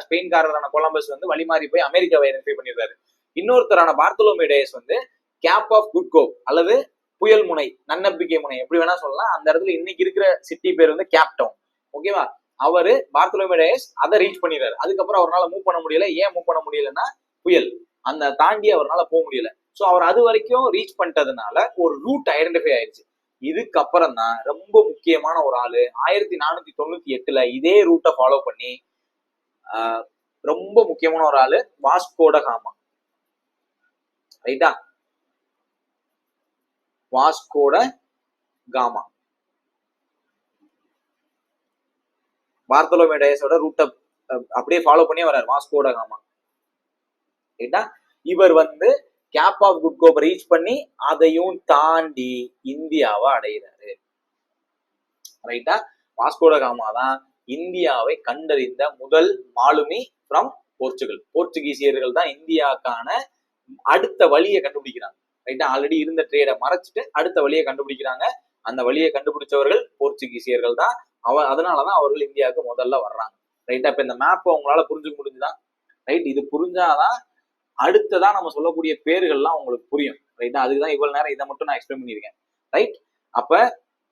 ஸ்பெயின்காரரான கொலம்பஸ் வந்து வழி மாறி போய் அமெரிக்காவை ஐடென்டிஃபை பண்ணிடுறாரு. இன்னொருத்தரான பார்த்தலோமியோ டயஸ் வந்து கேப் ஆஃப் குட் கோப் அல்லது புயல் முனை, நன்னம்பிக்கை முனை, எப்படி வேணா சொல்லலாம். அந்த இடத்துல இன்னைக்கு இருக்கிற சிட்டி பேர் வந்து கேப் டவுன். ஓகேவா? அவரு பார்த்தலோமியோ டயஸ் அதை ரீச் பண்ணிடுறாரு. அதுக்கப்புறம் அவரால் மூவ் பண்ண முடியல. ஏன் மூவ் பண்ண முடியலன்னா புயல், அந்த தாண்டி அவரால் போக முடியல. ஸோ அவர் அது வரைக்கும் ரீச் பண்ணிட்டதுனால ஒரு ரூட் ஐடென்டிஃபை ஆயிடுச்சு. இதுக்கப்புறம் தான் ரொம்ப முக்கியமான ஒரு ஆளு 1498 இதே ரூட்டை ஃபாலோ பண்ணி ரொம்ப முக்கியமான ஒரு ஆளு வாஸ்கோ ட காமா. ரைட்டா? வாஸ்கோ ட காமா பார்த்தலோமியோ டயஸோட ரூட்டை அப்படியே ஃபாலோ பண்ணி வர்றாரு வாஸ்கோ ட காமா. ரைட்டா? இவர் வந்து கேப் ஆஃப் குட் கோப்பை ரீச் பண்ணி அதையும் தாண்டி இந்தியாவை அடைகிறாரு. ரைட்டா? வாஸ்கோ ட காமா தான் இந்தியாவை கண்டறிந்த முதல் மாலுமி ஃப்ரம் போர்ச்சுகல். போர்ச்சுகீசியர்கள் தான் இந்தியாவுக்கான அடுத்த வழியை கண்டுபிடிக்கிறாங்க. ரைட்டா? ஆல்ரெடி இருந்த ட்ரேடை மறைச்சிட்டு அடுத்த வழியை கண்டுபிடிக்கிறாங்க. அந்த வழியை கண்டுபிடிச்சவர்கள் போர்ச்சுகீசியர்கள் தான். அதனாலதான் அவர்கள் இந்தியாவுக்கு முதல்ல வர்றாங்க. ரைட்டா? இப்ப இந்த மேப் உங்களால புரிஞ்சுக்க முடிஞ்சுதான். ரைட்? இது புரிஞ்சாதான் அடுத்ததா நம்ம சொல்லக்கூடிய பேர்கள்லாம் உங்களுக்கு புரியும். ரைட்டா? அதுக்குதான் இவ்வளவு நேரம் இதை மட்டும் நான் எக்ஸ்பிளைன் பண்ணியிருக்கேன். ரைட்? அப்ப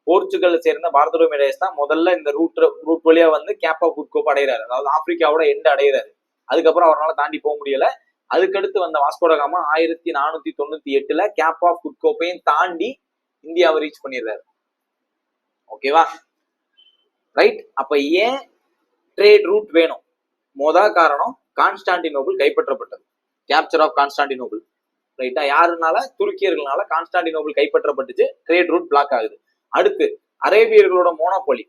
போர்ச்சுகல் சேர்ந்த பார்த்தலோமியோ டயஸ் தான் முதல்ல இந்த ரூட் வழியா வந்து கேப் ஆஃப் குட் கோப் அடைகிறாரு. அதாவது ஆப்பிரிக்காவோட எண்ட் அடைகிறாரு. அதுக்கப்புறம் அவரால் தாண்டி போக முடியல. அதுக்கடுத்து வந்த வாஸ்கோ ட காமா 1498 கேப் ஆஃப் குட் கோப்பையும் தாண்டி இந்தியாவை ரீச் பண்ணிடுறாரு. ஓகேவா? ரைட்? அப்ப ஏன் ட்ரேட் ரூட் வேணும்? முதல் காரணம் கான்ஸ்டான்டினோபிள் கைப்பற்றப்பட்டது. Capture of Constantinople. ரைட்டா? யாருனால? துருக்கியர்களால கான்ஸ்டான்டினோபிள் கைப்பற்றப்பட்டுச்சு. ட்ரேட் ரூட் பிளாக் ஆகுது. அடுத்து அரேபியர்களோட மோனோபோலி,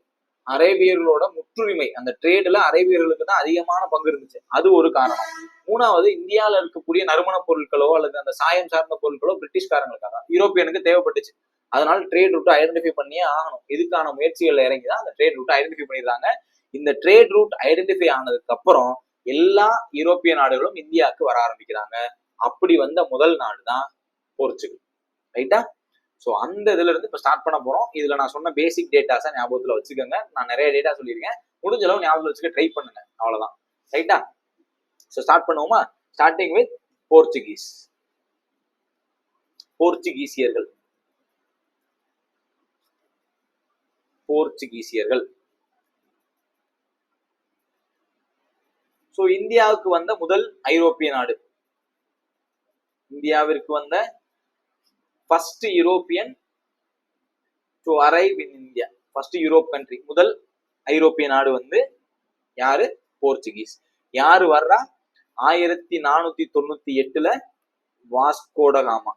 அரேபியர்களோட முற்றுரிமை, அந்த ட்ரேட்ல அரேபியர்களுக்கு தான் அதிகமான பங்கு இருந்துச்சு. அது ஒரு காரணம். மூணாவது, இந்தியாவில இருக்கக்கூடிய நறுமண பொருட்களோ அல்லது அந்த சாயம் சார்ந்த பொருட்களோ பிரிட்டிஷ்காரங்களுக்காக யூரோப்பியனுக்கு தேவைப்பட்டுச்சு. அதனால ட்ரேட் ரூட் ஐடென்டிஃபை பண்ணியே ஆகணும். இதுக்கான முயற்சிகள்ல இறங்கிதான் அந்த ட்ரேட் ரூட் ஐடென்டிஃபை பண்ணிடுறாங்க. இந்த ட்ரேட் ரூட் ஐடென்டிஃபை ஆனதுக்கு அப்புறம் எல்லா யூரோப்பிய நாடுகளும் இந்தியாவுக்கு வர ஆரம்பிக்கிறாங்க. அப்படி வந்த முதல் நாடு தான் போர்ச்சுகல். ரைட்டா? ஸோ அந்த இதுல இருந்து இப்ப ஸ்டார்ட் பண்ண போறோம். இதுல நான் சொன்ன பேசிக் டேட்டாஸை ஞாபகத்துல வச்சுக்கோங்க. நான் நிறைய டேட்டா சொல்லியிருக்கேன். முடிஞ்ச அளவு ஞாபகத்துல வச்சுக்க ட்ரை பண்ணுங்க. அவ்வளவுதான். ரைட்டா? ஸோ ஸ்டார்ட் பண்ணுவோமா? Starting with Portuguese. போர்ச்சுகீசியர்கள். போர்ச்சுகீசியர்கள் ஸோ இந்தியாவுக்கு வந்த முதல் ஐரோப்பிய நாடு, இந்தியாவிற்கு வந்த first European to arrive in India, first Europe country, முதல் ஐரோப்பிய நாடு வந்து யாரு? போர்ச்சுகீஸ். யாரு வர்றா? 1498 வாஸ்கோ ட காமா.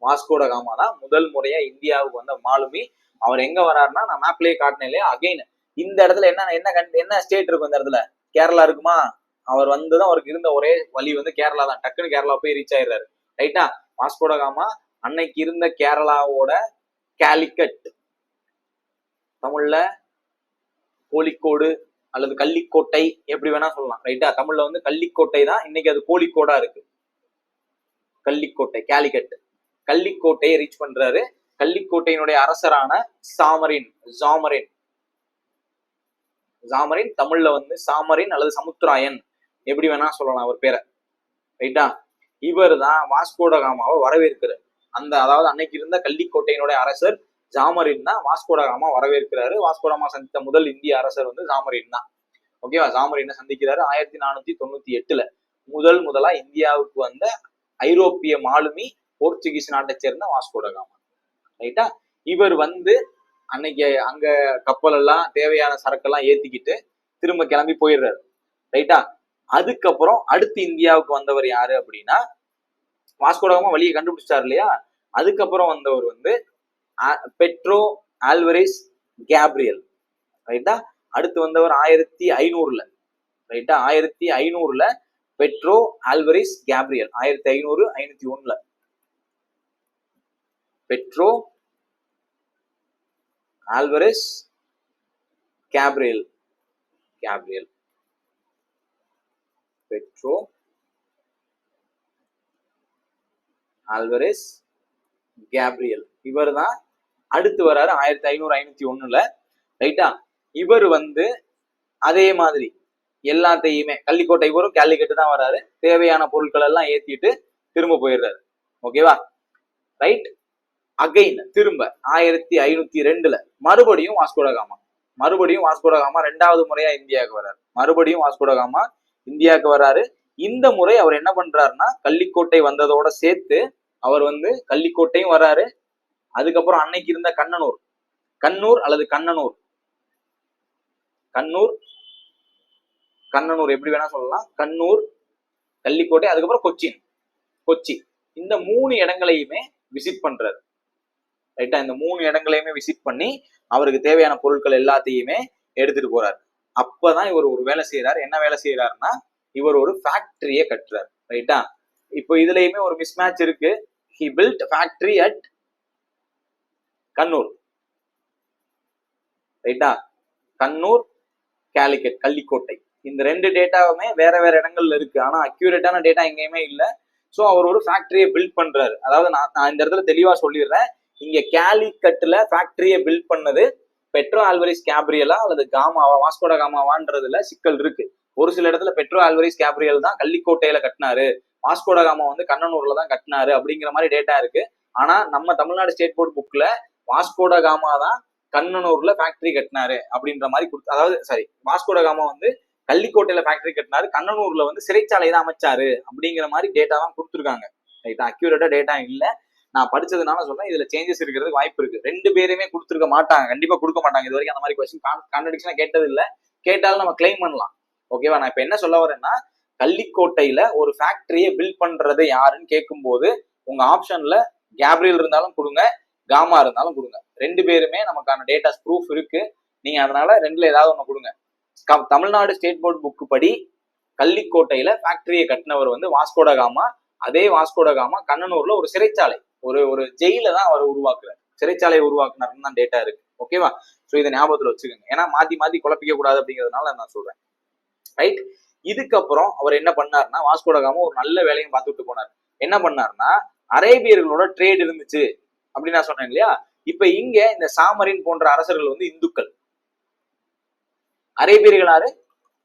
வாஸ்கோ ட காமா தான் முதல் முறையா இந்தியாவுக்கு வந்த மாலுமி. அவர் எங்க வர்றாருன்னா, நான் மேப்லயே காட்டினேன் இல்லையா, அகைன் இந்த இடத்துல என்ன ஸ்டேட் இருக்கும்? இந்த இடத்துல கேரளா இருக்குமா? அவர் வந்துதான் அவருக்கு இருந்த ஒரே வழி வந்து கேரளா தான். டக்குன்னு கேரளா போய் ரீச் ஆயிடுறாரு. ரைட்டா? வாஸ்கோ ட காமா அன்னைக்கு இருந்த கேரளாவோட காலிக்கட், தமிழ்ல கோழிக்கோடு அல்லது கள்ளிக்கோட்டை, எப்படி வேணா சொல்லலாம். ரைட்டா? தமிழ்ல வந்து கள்ளிக்கோட்டை தான், இன்னைக்கு அது கோழிக்கோடா இருக்கு. கள்ளிக்கோட்டை, காலிக்கட், கள்ளிக்கோட்டையை ரீச் பண்றாரு. கள்ளிக்கோட்டையினுடைய அரசரான ஜாமரின், தமிழ்ல வந்து சாமரின் அல்லது சமுத்திராயன், எப்படி வேணா சொல்லலாம் அவர் பேரை. ரைட்டா? இவர் தான் வாஸ்கோடகாமாவை வரவேற்கிறார். அதாவது அன்னைக்கு இருந்த கள்ளிக்கோட்டையினுடைய அரசர் ஜாமரின் தான் வாஸ்கோடகாமா வரவேற்கிறாரு. வாஸ்கோடகாமா சந்தித்த முதல் இந்திய அரசர் வந்து ஜாமரின் தான். ஓகேவா? ஜாமரினை சந்திக்கிறாரு 1498 முதலா இந்தியாவுக்கு வந்த ஐரோப்பிய மாலுமி போர்ச்சுகீஸ் நாட்டை சேர்ந்த வாஸ்கோடகாமா. ரைட்டா? இவர் வந்து அன்னைக்கு அங்க கப்பல் எல்லாம் தேவையான சரக்கெல்லாம் ஏத்திக்கிட்டு திரும்ப கிளம்பி போயிடுறாரு. ரைட்டா? அதுக்கப்புறம் அடுத்து இந்தியாவுக்கு வந்தவர் யாரு அப்படின்னா, வாஸ்கோடகாமா வழியை கண்டுபிடிச்சாரு இல்லையா? அதுக்கப்புறம் வந்தவர் வந்து பெட்ரோ ஆல்வரிஸ் கேப்ரியல். ரைட்டா? அடுத்து வந்தவர் 1500. ரைட்டா? 1500 Pedro Alvares Cabral. 1501 Pedro Alvares Cabral. Pedro Alvares Cabral இவர் தான் அடுத்து வராரு 1500-501. ரைட்டா? இவர் வந்து அதே மாதிரி எல்லாத்தையுமே கள்ளிக்கோட்டை, இவரும் கேலிக்கட்டு தான் வராரு. தேவையான பொருட்கள் எல்லாம் ஏத்திட்டு திரும்ப போயிடுறாரு. ஓகேவா? ரைட்? அகைன் திரும்ப 1502 மறுபடியும் வாஸ்கோடகாமா 2வது முறையா இந்தியாவுக்கு வர்றாரு. மறுபடியும் வாஸ்கோடகாமா இந்தியாவுக்கு வர்றாரு. இந்த முறை அவர் என்ன பண்றாருன்னா, கள்ளிக்கோட்டை வந்ததோட சேர்த்து அவர் வந்து கள்ளிக்கோட்டையும் வர்றாரு. அதுக்கப்புறம் அன்னைக்கு இருந்த கண்ணூர் அல்லது கண்ணனூர் எப்படி வேணா சொல்லலாம். கண்ணூர், கள்ளிக்கோட்டை, அதுக்கப்புறம் கொச்சி இந்த 3 இடங்களையுமே விசிட் பண்றாரு. ரைட்டா? இந்த 3 இடங்களையுமே விசிட் பண்ணி அவருக்கு தேவையான பொருட்கள் எல்லாத்தையுமே எடுத்துட்டு போறாரு. அப்பதான் இவர் ஒரு வேலை செய்யறாரு. என்ன வேலை செய்யறாருன்னா, இவர் ஒரு ஃபேக்டரியை கட்டுறாரு. ரைட்டா? இப்போ இதுலயுமே ஒரு மிஸ்மேட்ச் இருக்கு. he built factory at Kannur. ரைட்டா? கண்ணூர், கேலிக்கட், கள்ளிக்கோட்டை இந்த 2 டேட்டாவுமே வேற இடங்கள்ல இருக்கு. ஆனா அக்யூரேட்டான டேட்டா எங்கேயுமே இல்லை. ஸோ அவர் ஒரு ஃபேக்டரியை பில்ட் பண்றாரு. அதாவது நான் இந்த இடத்துல தெளிவா சொல்லிடுறேன். இங்க கேலிக்கட்டுல ஃபேக்டரியை பில்ட் பண்ணது பெட்ரோ ஆல்வரிஸ் கேப்ரியலா அல்லது வாஸ்கோடகாமாவான்றதுல சிக்கல் இருக்கு. ஒரு சில இடத்துல பெட்ரோ ஆல்வரிஸ் கேப்ரியல் தான் கள்ளிக்கோட்டையில கட்டினாரு, வாஸ்கோடகாமா வந்து கண்ணனூர்ல தான் கட்டினாரு அப்படிங்கிற மாதிரி டேட்டா இருக்கு. ஆனா நம்ம தமிழ்நாடு ஸ்டேட் போர்ட் புக்ல வாஸ்கோடகாமா தான் கண்ணனூர்ல ஃபேக்டரி கட்டினாரு அப்படின்ற மாதிரி அதாவது வாஸ்கோடகாமா வந்து கள்ளிக்கோட்டையில ஃபேக்டரி கட்டினாரு, கண்ணனூர்ல வந்து சிறைச்சாலை தான் அமைச்சாரு அப்படிங்கிற மாதிரி டேட்டா தான் கொடுத்துருக்காங்க. ரைட்டா? அக்யூரேட்டா டேட்டா இல்ல. நான் படிச்சதுனால சொல்றேன், இதுல சேஞ்சஸ் இருக்கிறதுக்கு வாய்ப்பு இருக்கு. 2 பேருமே கொடுத்துருக்க மாட்டாங்க, கண்டிப்பா கொடுக்க மாட்டாங்க. இது வரைக்கும் அந்த மாதிரி கொஸ்டின் கான்ட்ரடிக்ஷனா கேட்டது இல்ல. கேட்டாலும் நம்ம கிளைம் பண்ணலாம். ஓகேவா? நான் இப்ப என்ன சொல்ல வரேன்னா, கள்ளிக்கோட்டையில ஒரு ஃபேக்டரியை பில்ட் பண்றது யாருன்னு கேட்கும் போது உங்க ஆப்ஷன்ல கேப்ரியல் இருந்தாலும் கொடுங்க, காமா இருந்தாலும் கொடுங்க. 2 பேருமே நமக்கான டேட்டாஸ் ப்ரூஃப் இருக்கு. நீங்க அதனால 2ல ஏதாவது ஒண்ணு கொடுங்க. தமிழ்நாடு ஸ்டேட் போர்ட் புக் படி கள்ளிக்கோட்டையில ஃபேக்டரியை கட்டினவர் வந்து வாஸ்கோடகாமா. அதே வாஸ்கோடகாமா கண்ணனூர்ல ஒரு சிறைச்சாலை, ஒரு ஜெயில தான் அவர் உருவாக்குறாரு. சிறைச்சாலையை உருவாக்குனாருன்னு தான் டேட்டா இருக்கு. ஓகேவா? சோ இதை ஞாபகத்துல வச்சுக்கோங்க. ஏன்னா மாத்தி குழப்பிக்க கூடாது அப்படிங்கிறதுனால நான் சொல்றேன். ரைட்? இதுக்கப்புறம் அவர் என்ன பண்ணாருன்னா, வாஸ்கோடகாமா ஒரு நல்ல வேலையும் பார்த்துட்டு போனார். என்ன பண்ணாருன்னா, அரேபியர்களோட ட்ரேட் இருந்துச்சு அப்படின்னு நான் சொன்னேன் இல்லையா? இப்ப இங்க இந்த சாமரின் போன்ற அரசர்கள் வந்து இந்துக்கள், அரேபியர்கள் யாரு?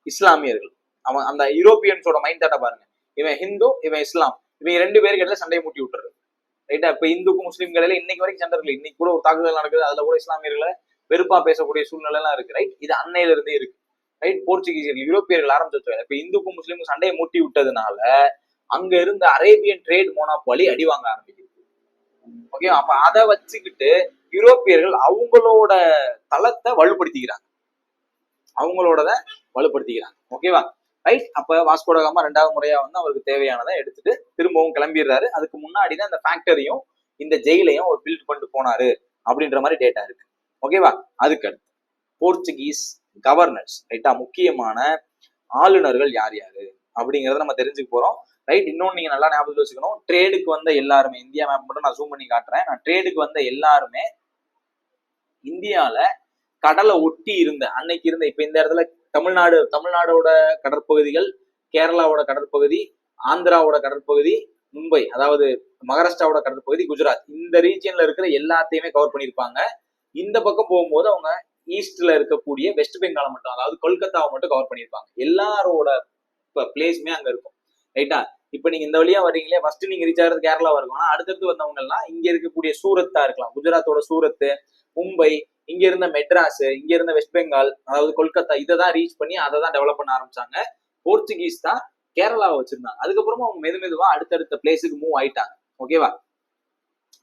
இஸ்லாமியர்கள். அவன் அந்த யூரோப்பியன்ஸோட மைண்ட் தாட்டை பாருங்க. இவன் ஹிந்து, இவன் இஸ்லாம், இவங்க 2 பேருக்கு இடையில சண்டையை மூட்டி விட்டுறது. ரைட்டா? இப்ப இந்துக்கும் முஸ்லீம்கள் இடையில இன்னைக்கு வரைக்கும் சண்டை இருக்கு. இன்னைக்கு கூட ஒரு தாக்குதல் நடக்குது, அதுல கூட இஸ்லாமியர்களை வெறுப்பா பேசக்கூடிய சூழ்நிலை எல்லாம் இருக்கு. ரைட்? இது அன்னையில இருந்தே இருக்கு. ரைட்? போர்ச்சுகீசியர்கள், யூரோப்பியர்கள் ஆரம்பிச்சு இப்ப இந்துக்கும் முஸ்லீமுக்கும் சண்டையை மூட்டி விட்டதுனால அங்க இருந்த அரேபியன் ட்ரேட் மோனோபாலி அடி வாங்க ஆரம்பிக்குது. ஓகே? அப்ப அதை வச்சுக்கிட்டு யூரோப்பியர்கள் அவங்களோட தளத்தை வலுப்படுத்திக்கிறாங்க. ஓகேவா? ரைட்? அப்ப வாஸ்கோடகாமா 2வது முறையா வந்து அவருக்கு தேவையானதை எடுத்துட்டு திரும்பவும் கிளம்பிடுறாரு. அதுக்கு முன்னாடிதான் இந்த ஃபேக்டரியும் இந்த ஜெயிலையும் ஒரு பில்ட் பண்ணிட்டு போனாரு அப்படின்ற மாதிரி டேட்டா இருக்கு. ஓகேவா? அதுக்கு அடுத்து போர்ச்சுகீஸ் கவர்னர்ஸ். ரைட்டா? முக்கியமான ஆளுநர்கள் யார் யாரு அப்படிங்கறத நம்ம தெரிஞ்சுக்க போறோம். ரைட்? இன்னொன்னு நீங்க நல்லா ஞாபகத்தில் வச்சுக்கணும். ட்ரேடுக்கு வந்த எல்லாருமே, இந்தியா மேப் மட்டும் நான் ஜூம் பண்ணி காட்டுறேன். நான் ட்ரேடுக்கு வந்த எல்லாருமே இந்தியால கடலை ஒட்டி இருந்த அன்னைக்கு இருந்த, இப்ப இந்த இடத்துல தமிழ்நாடோட கடற்பகுதிகள், கேரளாவோட கடற்பகுதி, ஆந்திராவோட கடற்பகுதி, மும்பை அதாவது மகாராஷ்டிராவோட கடற்பகுதி, குஜராத் இந்த ரீஜியன்ல இருக்கிற எல்லாத்தையுமே கவர் பண்ணியிருப்பாங்க. இந்த பக்கம் போகும்போது அவங்க ஈஸ்ட்ல இருக்கக்கூடிய வெஸ்ட் பெங்காலை மட்டும், அதாவது கொல்கத்தாவை மட்டும் கவர் பண்ணியிருப்பாங்க. எல்லாரோட பிளேஸுமே அங்க இருக்கும். ரைட்டா? இப்ப நீங்க இந்த வழியா வரீங்களே, ஃபர்ஸ்ட் நீங்க ரீச் ஆகிறது கேரளாவா இருக்கும். ஆனா அடுத்தடுத்து வந்தவங்க எல்லாம் இங்க இருக்கக்கூடிய சூரத்தா இருக்கலாம், குஜராத்தோட சூரத், மும்பை, இங்க இருந்த மெட்ராஸ், இங்க இருந்த வெஸ்ட் பெங்கால், அதாவது கொல்கத்தா, இதை தான் ரீச் பண்ணி அதை தான் டெவலப் பண்ண ஆரம்பிச்சாங்க. போர்ச்சுகீஸ் தான் கேரளாவை வச்சிருந்தாங்க. அதுக்கப்புறமா அவங்க மெதுவா அடுத்தடுத்த பிளேஸுக்கு மூவ் ஆயிட்டாங்க. ஓகேவா,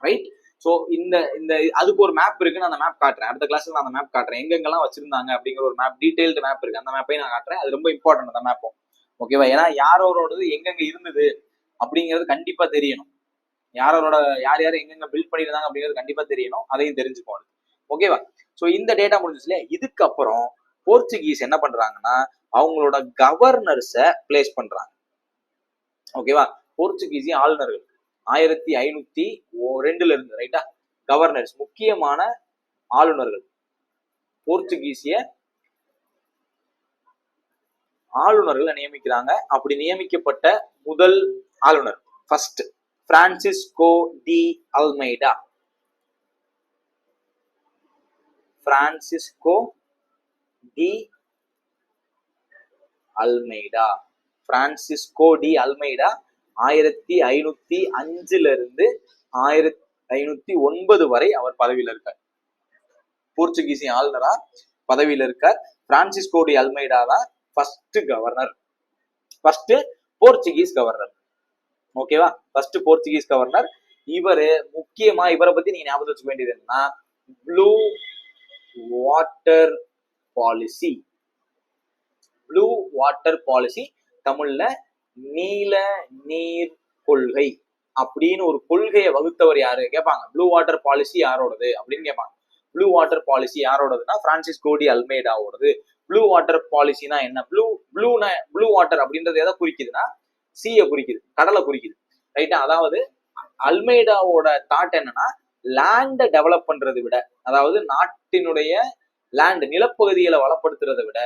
ரைட். ஸோ இந்த இந்த அதுக்கு ஒரு மேப் இருக்கு, நான் அந்த மேப் காட்டுறேன் அடுத்த கிளாஸ்ல. நான் அந்த மேப் காட்டுறேன், எங்கெங்கெல்லாம் வச்சிருந்தாங்க அப்படிங்கிற ஒரு மேப், டீடைல்டு மேப் இருக்கு. அந்த மேப்பையும் நான் காட்டுறேன், அது ரொம்ப இம்பார்ட்டன்ட் அந்த மேப்பும். ஓகேவா, ஏன்னா யாரோடது எங்கெங்க இருந்தது அப்படிங்கிறது கண்டிப்பா தெரியணும். யாரோட யார் யார் எங்கெங்க பில்ட் பண்ணியிருந்தாங்க அப்படிங்கிறது கண்டிப்பா தெரியணும், அதையும் தெரிஞ்சுக்கணும். ஓகேவா, ஸோ இந்த டேட்டா முடிஞ்சிச்சு இல்லையா. இதுக்கப்புறம் போர்ச்சுகீஸ் என்ன பண்றாங்கன்னா அவங்களோட கவர்னர்ஸை பிளேஸ் பண்றாங்க. ஓகேவா, போர்ச்சுகீசிய ஆளுநர்கள் 1502 இருந்து, ரைட்டா, கவர்னர்ஸ் முக்கியமான ஆளுநர்கள், போர்ச்சுகீசிய ஆளுநர்களை நியமிக்கிறாங்க. அப்படி நியமிக்கப்பட்ட முதல் ஆளுநர் first Francisco de Almeida. Francisco de Almeida, Francisco de Almeida 1505 இருந்து 1509 வரை அவர் பதவியில் இருக்கார். போர்ச்சுகீசிய ஆளுநரா பதவியில் இருக்கார். பிரான்சிஸ்கோ டி அல்மெய்டா தான் first governor, first Portuguese governor. ஓகேவா, ஃபர்ஸ்ட் போர்ச்சுகீஸ் கவர்னர். இவரு முக்கியமா இவரை பத்தி நீங்க ஞாபகம் வச்சுக்க வேண்டியது என்னன்னா blue water policy. Blue water policy, தமிழ்ல நீல நீர் கொள்கை அப்படின்னு ஒரு கொள்கையை வகுத்தவர் யாரு கேட்பாங்க. ப்ளூ வாட்டர் பாலிசி யாரோடது அப்படின்னு கேட்பாங்க. ப்ளூ வாட்டர் பாலிசி யாரோடதுன்னா பிரான்சிஸ்கோ டி அல்மெய்டாவோடது. ப்ளூ வாட்டர் பாலிசினா என்ன? ப்ளூ வாட்டர் அப்படின்றது எதை குறிக்குதுன்னா சீயை குறிக்குது, கடலை குறிக்குது, ரைட்டா. அதாவது அல்மெய்டாவோட தாட் என்னன்னா லேண்டை டெவலப் பண்றதை விட, அதாவது நாட்டினுடைய லேண்ட் நிலப்பகுதிகளை வளப்படுத்துறதை விட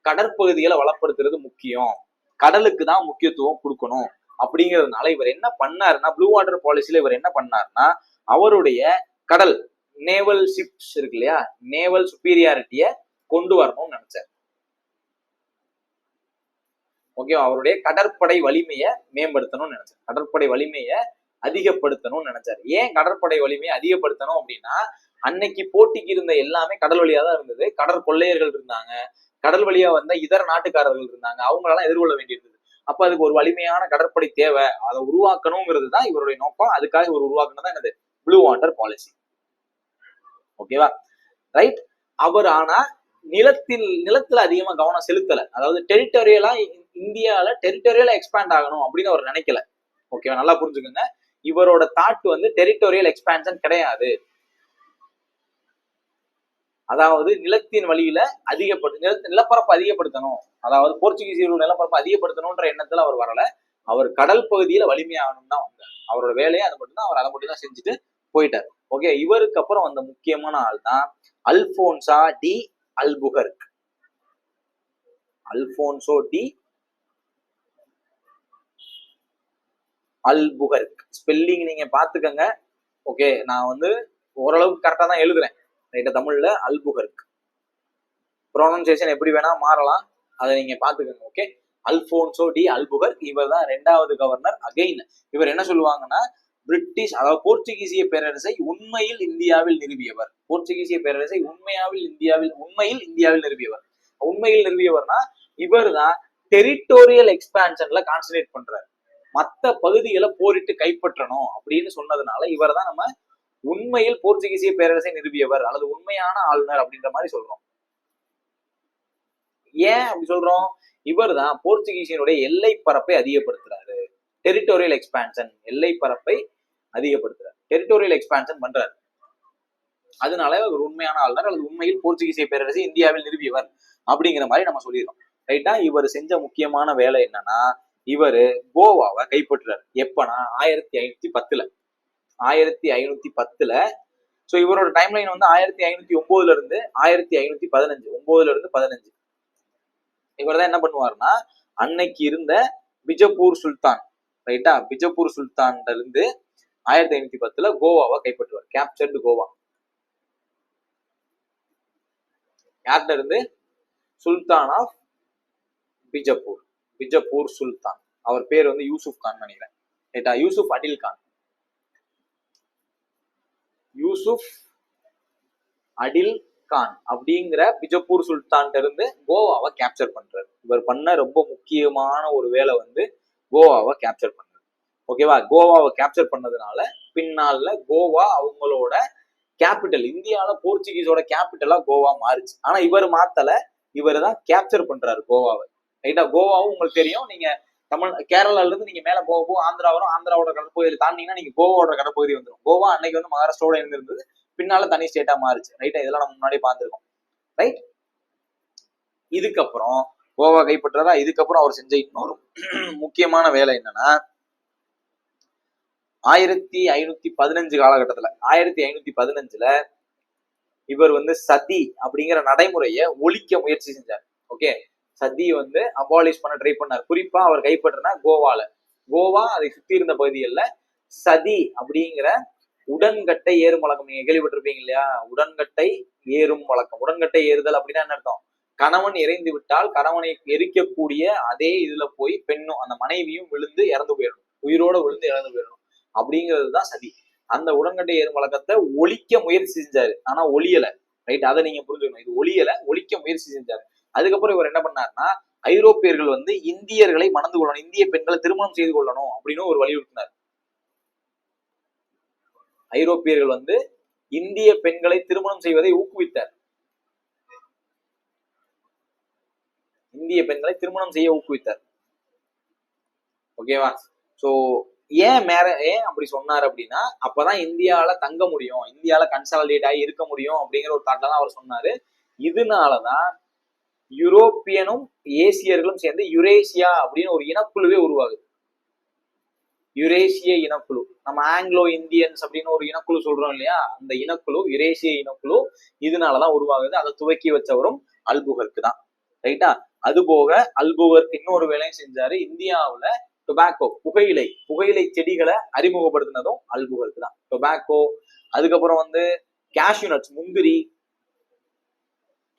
கடற்பகுதிகளை வளப்படுத்துறது முக்கியம், கடலுக்கு தான் முக்கியத்துவம் கொடுக்கணும் அப்படிங்கிறதுனால இவர் என்ன பண்ணாருன்னா ப்ளூ வாட்டர் பாலிசியில இவர் என்ன பண்ணாருன்னா அவருடைய கடல் நேவல் ஷிப்ஸ் இருக்கு இல்லையா, நேவல் சுப்பீரியாரிட்டிய கொண்டு வரணும்னு நினைச்சார். ஓகே, அவருடைய கடற்படை வலிமையை மேம்படுத்தணும்னு நினைச்சார், கடற்படை வலிமையை அதிகப்படுத்தணும்னு நினைச்சார். ஏன் கடற்படை வலிமையை அதிகப்படுத்தணும் அப்படின்னா அன்னைக்கு போட்டிக்கு இருந்த எல்லாமே கடல் வழியா தான் இருந்தது. கடற்கொள்ளையர்கள் இருந்தாங்க, கடல் வழியா வந்த இதர நாட்டுக்காரர்கள் இருந்தாங்க, அவங்களெல்லாம் எதிர்கொள்ள வேண்டியிருந்தது. அப்ப அதுக்கு ஒரு வலிமையான கடற்படை தேவை, அதை உருவாக்கணுங்கிறது தான் இவருடைய நோக்கம். அதுக்காக இவர் உருவாக்குனதான் என்னது ப்ளூ வாட்டர் பாலிசி. ஓகேவா, ரைட். அவர் ஆனா நிலத்துல அதிகமா கவனம் செலுத்தல, அதாவது டெரிட்டோரியலா இந்தியால டெரிட்டோரியலா எக்ஸ்பேண்ட் ஆகணும் அப்படின்னு அவர் நினைக்கல. ஓகேவா, நல்லா புரிஞ்சுக்கோங்க. இவரோட தாட் வந்து டெரிட்டோரியல் எக்ஸ்பேன்ஷன் கிடையாது. அதாவது நிலத்தின் வழியில நிலப்பரப்பு அதிகப்படுத்தணும், அதாவது போர்ச்சுகீசியர்கள் நிலப்பரப்பு அதிகப்படுத்தணும்ன்ற எண்ணத்துல அவர் வரல. அவர் கடல் பகுதியில வலிமையாகணும் தான் வந்தார். அவரோட வேலையை அது மட்டும் தான், அவர் அதை மட்டும் தான் செஞ்சுட்டு போயிட்டார். ஓகே, இவருக்கு அப்புறம் வந்த முக்கியமான ஆள் தான் Alphonso de Albuquerque. Alfonso de Albuquerque spelling நீங்க பாத்துக்கங்க. ஓகே, நான் வந்து ஓரளவுக்கு கரெக்டா தான் எழுதுறேன், ரைட்டா. தமிழ்ல அல்புகர்க், ப்ரொனன்சியேஷன் எப்படி வேணா மாறலாம், அதை நீங்க பாத்துக்கோங்க. ஓகே, அல்போன்சோ டி அல்புகர்க், இவர் தான் 2வது கவர்னர். அகைன் இவர் என்ன சொல்லுவாங்கன்னா பிரிட்டிஷ், அதாவது போர்ச்சுகீசிய பேரரசை உண்மையில் இந்தியாவில் நிறுவியவர். போர்ச்சுகீசிய பேரரசை உண்மையில் இந்தியாவில் நிறுவியவர். உண்மையில் நிறுவியவர்னா இவர் தான் டெரிட்டோரியல் எக்ஸ்பான்ஷன்ல கான்சன்ட்ரேட் பண்றாரு. மற்ற பகுதிகளை போரிட்டு கைப்பற்றணும் அப்படின்னு சொன்னதுனால இவர் தான் நம்ம உண்மையில் போர்ச்சுகீசிய பேரரசை நிறுவியவர் அல்லது உண்மையான ஆளுநர் அப்படின்ற மாதிரி சொல்றோம். ஏன் அப்படி சொல்றோம்? இவர் தான் போர்ச்சுகீசியனுடைய எல்லை பரப்பை அதிகப்படுத்துறாரு. டெரிட்டோரியல் எக்ஸ்பான்ஷன், எல்லை பரப்பை அதிகப்படுத்துறாரு, டெரிட்டோரியல் எக்ஸ்பான்ஷன் பண்றாரு. அதனால ஒரு உண்மையான ஆளுநர் அல்லது உண்மையில் போர்ச்சுகீசிய பேரரசை இந்தியாவில் நிறுவியவர் அப்படிங்கிற மாதிரி நம்ம சொல்லிடுறோம், ரைட்டா. இவர் செஞ்ச முக்கியமான வேலை என்னன்னா இவர் கோவாவை கைப்பற்றுறாரு. எப்பனா 1510. 1510. ஸோ இவரோட டைம்லைன் வந்து 1509 இருந்து 1515, 9ல இருந்து 15. இவர் தான் என்ன பண்ணுவாருன்னா அன்னைக்கு இருந்த பிஜப்பூர் சுல்தான், ரைட்டா, பிஜப்பூர் சுல்தான்ல இருந்து 1510 கோவாவை கைப்பற்றுவார். கேப்சர்டு கோவா. யார்கிட்ட இருந்து? சுல்தான் ஆஃப் பிஜப்பூர், பிஜப்பூர் சுல்தான். அவர் பேர் வந்து யூசுப் கான் நினைக்கிறேன், ரைட்டா? யூசுப் அடில் கான், யூசுப் அடில் கான் அப்படிங்கிற பிஜப்பூர் சுல்தான் இருந்து கோவாவை கேப்சர் பண்றாரு. இவர் பண்ண ரொம்ப முக்கியமான ஒரு வேலை வந்து கோவாவை கேப்சர் பண்றது. ஓகேவா? கோவாவை கேப்சர் பண்ணதுனால பின்னால கோவா அவங்களோட கேபிட்டல், இந்தியாவில போர்ச்சுகீஸோட கேபிட்டலா கோவா மாறுச்சு. ஆனா இவர் மாத்தல, இவர் தான் கேப்சர் பண்றாரு கோவாவை, ரைட்டா? கோவாவும் உங்களுக்கு தெரியும், நீங்க கேரளால இருந்து நீங்க மேல போக போக ஆந்திரா வரும், ஆந்திராவோட கடற்பகுதியை தாண்டிங்கன்னா நீங்க கோவாவோட கடற்பகுதி வந்துடும். கோவா அன்னைக்கு வந்து மகாராஷ்டிராவோட இருந்திருந்தது, பின்னால தனி ஸ்டேட்டா மாறுச்சு, ரைட்டா? இதெல்லாம் நம்ம முன்னாடி பார்த்திருக்கோம், ரைட்? இதுக்கப்புறம் கோவா கைப்பற்றாரா? இதுக்கப்புறம் அவர் செஞ்ச இன்னொரு முக்கியமான வேலை என்னன்னா, 1515 காலகட்டத்துல 1515ல இவர் வந்து சதி அப்படிங்கிற நடைமுறையை ஒழிக்க முயற்சி செஞ்சார். ஓகே, சதி வந்து அபாலிஷ் பண்ண ட்ரை பண்ணார். குறிப்பா அவர் கைப்பற்றினா கோவால, கோவா அதை சுத்தி இருந்த பகுதிகளில் சதி அப்படிங்கிற உடன்கட்டை ஏறும் வழக்கம் நீங்க கேள்விப்பட்டிருப்பீங்க இல்லையா? உடன்கட்டை ஏறும் வழக்கம். உடன்கட்டை ஏறுதல் அப்படின்னா என்ன அர்த்தம்? கணவன் இறைந்து விட்டால் கணவனை எரிக்கக்கூடிய அதே இதுல போய் பெண்ணும் அந்த மனைவியும் விழுந்து இறந்து போயிடணும், உயிரோட விழுந்து இறந்து போயிடணும், அப்படிங்கிறது தான் சதி. அந்த உடன்கட்டை ஏறும் வழக்கத்தை ஒழிக்க முயற்சி செஞ்சாரு, ஆனா ஒழியல, ரைட்? அதை நீங்க புரிஞ்சுக்கணும், இது ஒழியல, ஒழிக்க முயற்சி செஞ்சாரு. அதுக்கப்புறம் இவர் என்ன பண்ணாருன்னா, ஐரோப்பியர்கள் வந்து இந்தியர்களை மணந்து கொள்ளணும், இந்திய பெண்களை திருமணம் செய்து கொள்ளணும் அப்படின்னு ஒரு வலியுறுத்தினார். ஐரோப்பியர்கள் வந்து இந்திய பெண்களை திருமணம் செய்வதை ஊக்குவித்தார், இந்திய பெண்களை திருமணம் செய்ய ஊக்குவித்தார். ஓகேவா? சோ ஏன் அப்படி சொன்னார் அப்படின்னா, அப்பதான் இந்தியாவில தங்க முடியும், இந்தியாவில கன்சாலிடேட் ஆகி இருக்க முடியும் அப்படிங்கிற ஒரு தாட்ல தான் அவர் சொன்னாரு. இதனாலதான் யூரோப்பியனும் ஏசியர்களும் சேர்ந்து யுரேசியா அப்படின்னு ஒரு இனக்குழுவே உருவாகுது. யுரேசிய இனக்குழு, நம்ம ஆங்கிலோ இந்தியன்ஸ் அப்படின்னு ஒரு இனக்குழு சொல்றோம் இல்லையா, அந்த இனக்குழு யுரேசிய இனக்குழு இதனாலதான் உருவாகுது. அதை துவக்கி வச்சவரும் அல்புகர்க் தான், ரைட்டா? அது போக அல்புகர்க் இன்னொரு வேலையும் செஞ்சாரு. இந்தியாவுல டொபாக்கோ, புகையிலை செடிகளை அறிமுகப்படுத்தினதும் அல்புகர்க் தான். டொபாக்கோ, அதுக்கப்புறம் வந்து கேஷ்யூ நட்ஸ், முந்திரி,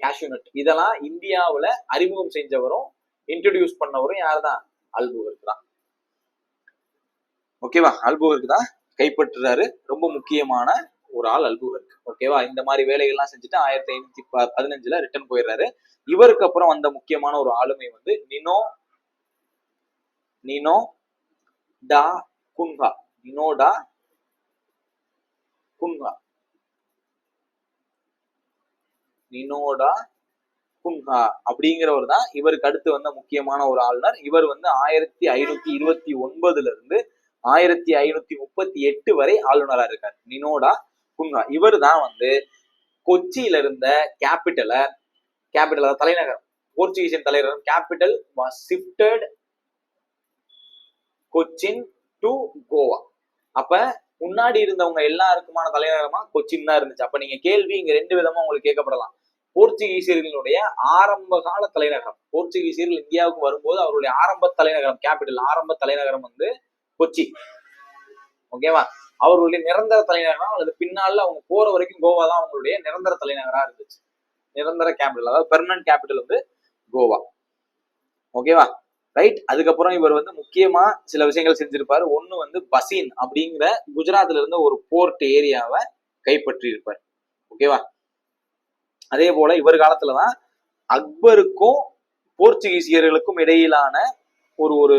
கேஷ்யூ நட், இதெல்லாம் இந்தியாவுல அறிமுகம் செஞ்சவரும் இன்ட்ரோடியூஸ் பண்ணவரும் யார் தான்? அல்புகர்க் தான். ஓகேவா? அல்புகர்க் தான் கைப்பற்றுறாரு. ரொம்ப முக்கியமான ஒரு ஆள் அல்புகர்க். ஓகேவா? இந்த மாதிரி வேலைகள்லாம் செஞ்சுட்டு 1515ல ரிட்டர்ன் போயிடுறாரு. இவருக்கு அப்புறம் வந்த முக்கியமான ஒரு ஆளுமை வந்து நினோ டா குன்ஹா. நினோ டா குன்ஹா, நினோடா குன்ஹா அப்படிங்கிறவர் தான் இவருக்கு அடுத்து வந்த முக்கியமான ஒரு ஆளுநர். இவர் வந்து 1529ல இருந்து 1538 வரை ஆளுநரா இருக்கார். நினோடா குன்ஹா இவர் தான் வந்து கொச்சியில இருந்த கேபிட்டல் தலைநகரம், போர்ச்சுகீசியன் தலைநகரம் capital was shifted Cochin to Goa. அப்ப முன்னாடி இருந்தவங்க எல்லாருக்குமான தலைநகரமா கொச்சின் தான் இருந்துச்சு. அப்ப நீங்க கேள்வி இங்க ரெண்டு விதமா உங்களுக்கு கேட்கப்படலாம். போர்ச்சுகீசியர்களுடைய ஆரம்ப கால தலைநகரம், போர்ச்சுகீசியர்கள் இந்தியாவுக்கு வரும்போது அவருடைய ஆரம்ப தலைநகரம் கேபிட்டல், ஆரம்ப தலைநகரம் வந்து கொச்சி. ஓகேவா? அவர்களுடைய நிரந்தர தலைநகரம் அல்லது பின்னால அவங்க போற வரைக்கும் கோவா தான் அவங்களுடைய நிரந்தர தலைநகரா இருந்துச்சு. நிரந்தர கேபிட்டல், அதாவது பெர்மனன்ட் கேபிட்டல் வந்து கோவா. ஓகேவா? ரைட்? அதுக்கப்புறம் இவர் வந்து முக்கியமா சில விஷயங்கள் செஞ்சிருப்பாரு. ஒண்ணு வந்து பசீன் அப்படிங்கிற குஜராத்ல இருந்த ஒரு போர்ட் ஏரியாவை கைப்பற்றி இருப்பார். ஓகேவா? அதே போல இவர் காலத்துலதான் அக்பருக்கும் போர்ச்சுகீசியர்களுக்கும் இடையிலான ஒரு ஒரு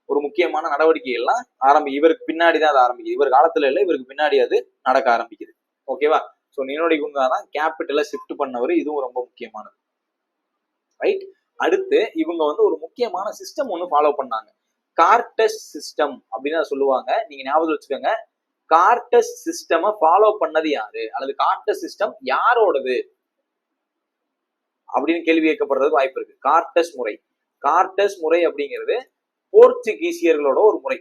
ஒரு முக்கியமான நடவடிக்கைகள்லாம் இவருக்கு பின்னாடிதான் அது ஆரம்பிக்குது. இவர் காலத்துல இல்ல, இவருக்கு பின்னாடி அது நடக்க ஆரம்பிக்குது. ஓகேவா? சோ நினோடி குன்ஹா தான் கேபிட்டலை ஷிஃப்ட் பண்ணவர். இதுவும் ரொம்ப முக்கியமானது, ரைட்? அடுத்து இவங்க வந்து ஒரு முக்கியமான சிஸ்டம் ஒண்ணு ஃபாலோ பண்ணாங்க, கார்டஸ் சிஸ்டம் அப்படின்னு சொல்லுவாங்க. நீங்க ஞாபகம் வச்சுக்கோங்க, கார்டஸ் சிஸ்டம் ஃபாலோ பண்ணது யாரு அல்லது கார்டஸ் சிஸ்டம் யாரோடது அப்படின்னு கேள்வி கேட்கப்படுறதுக்கு வாய்ப்பு இருக்கு. கார்டஸ் முறை அப்படிங்கிறது போர்ச்சுகீசியர்களோட ஒரு முறை,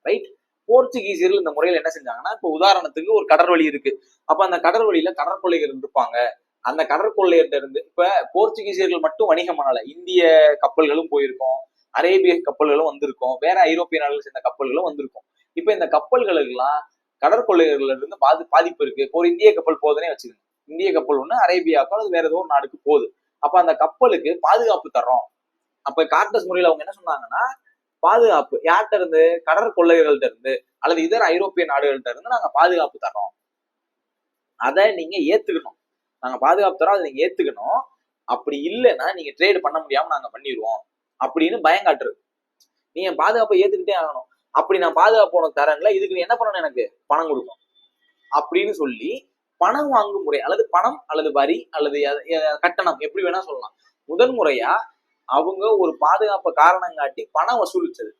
ரைட்? போர்ச்சுகீசியர்கள் இந்த முறையில என்ன செஞ்சாங்கன்னா, இப்ப உதாரணத்துக்கு ஒரு கடற்வழி இருக்கு. அப்ப அந்த கடற்வழியில கடற்கொள்ளைகள் இருப்பாங்க. அந்த கடற்கொள்ளையிட்ட இருந்து இப்ப போர்ச்சுகீசியர்கள் மட்டும் வணிகம் பண்ணல, இந்திய கப்பல்களும் போயிருக்கும், அரேபிய கப்பல்களும் வந்திருக்கும், வேற ஐரோப்பிய நாடுகள் சேர்ந்த கப்பல்களும் வந்திருக்கும். இப்ப இந்த கப்பல்களுக்கு எல்லாம் கடற்கொள்ளைகள்ல இருந்து பாதிப்பு இருக்கு. இப்போ ஒரு இந்திய கப்பல் போகுதுன்னே வச்சுக்கோங்க, இந்திய கப்பல் ஒண்ணு அரேபியாவுக்கு அல்லது வேற ஏதோ ஒரு நாடுக்கு போகுது. அப்ப அந்த கப்பலுக்கு பாதுகாப்பு தர்றோம், அப்ப கார்டஸ் முறையில அவங்க என்ன சொன்னாங்கன்னா, பாதுகாப்பு யார்கிட்ட இருந்து, கடற்கொள்ளையர்கள்ட்ட இருந்து அல்லது இதர ஐரோப்பிய நாடுகள்கிட்ட இருந்து நாங்க பாதுகாப்பு தரோம், அதை நீங்க ஏத்துக்கணும், நாங்க பாதுகாப்பு தரோம், அதை நீங்க ஏத்துக்கணும், அப்படி இல்லைன்னா நீங்க ட்ரேட் பண்ண முடியாம நாங்க பண்ணிடுவோம் அப்படின்னு பயம் காட்டுறது. நீங்க பாதுகாப்பை ஏத்துக்கிட்டே ஆகணும். அப்படி நான் பாதுகாப்பு உனக்கு தரேன்ல, இதுக்கு நீ என்ன பண்ணணும், எனக்கு பணம் கொடுக்கும் அப்படின்னு சொல்லி பணம் வாங்கும் முறை அல்லது பணம் அல்லது வரி அல்லது கட்டணம் எப்படி வேணா சொல்லலாம். முதன்முறையா அவங்க ஒரு பாதுகாப்பு காரணம் காட்டி பணம் வசூலிச்சது.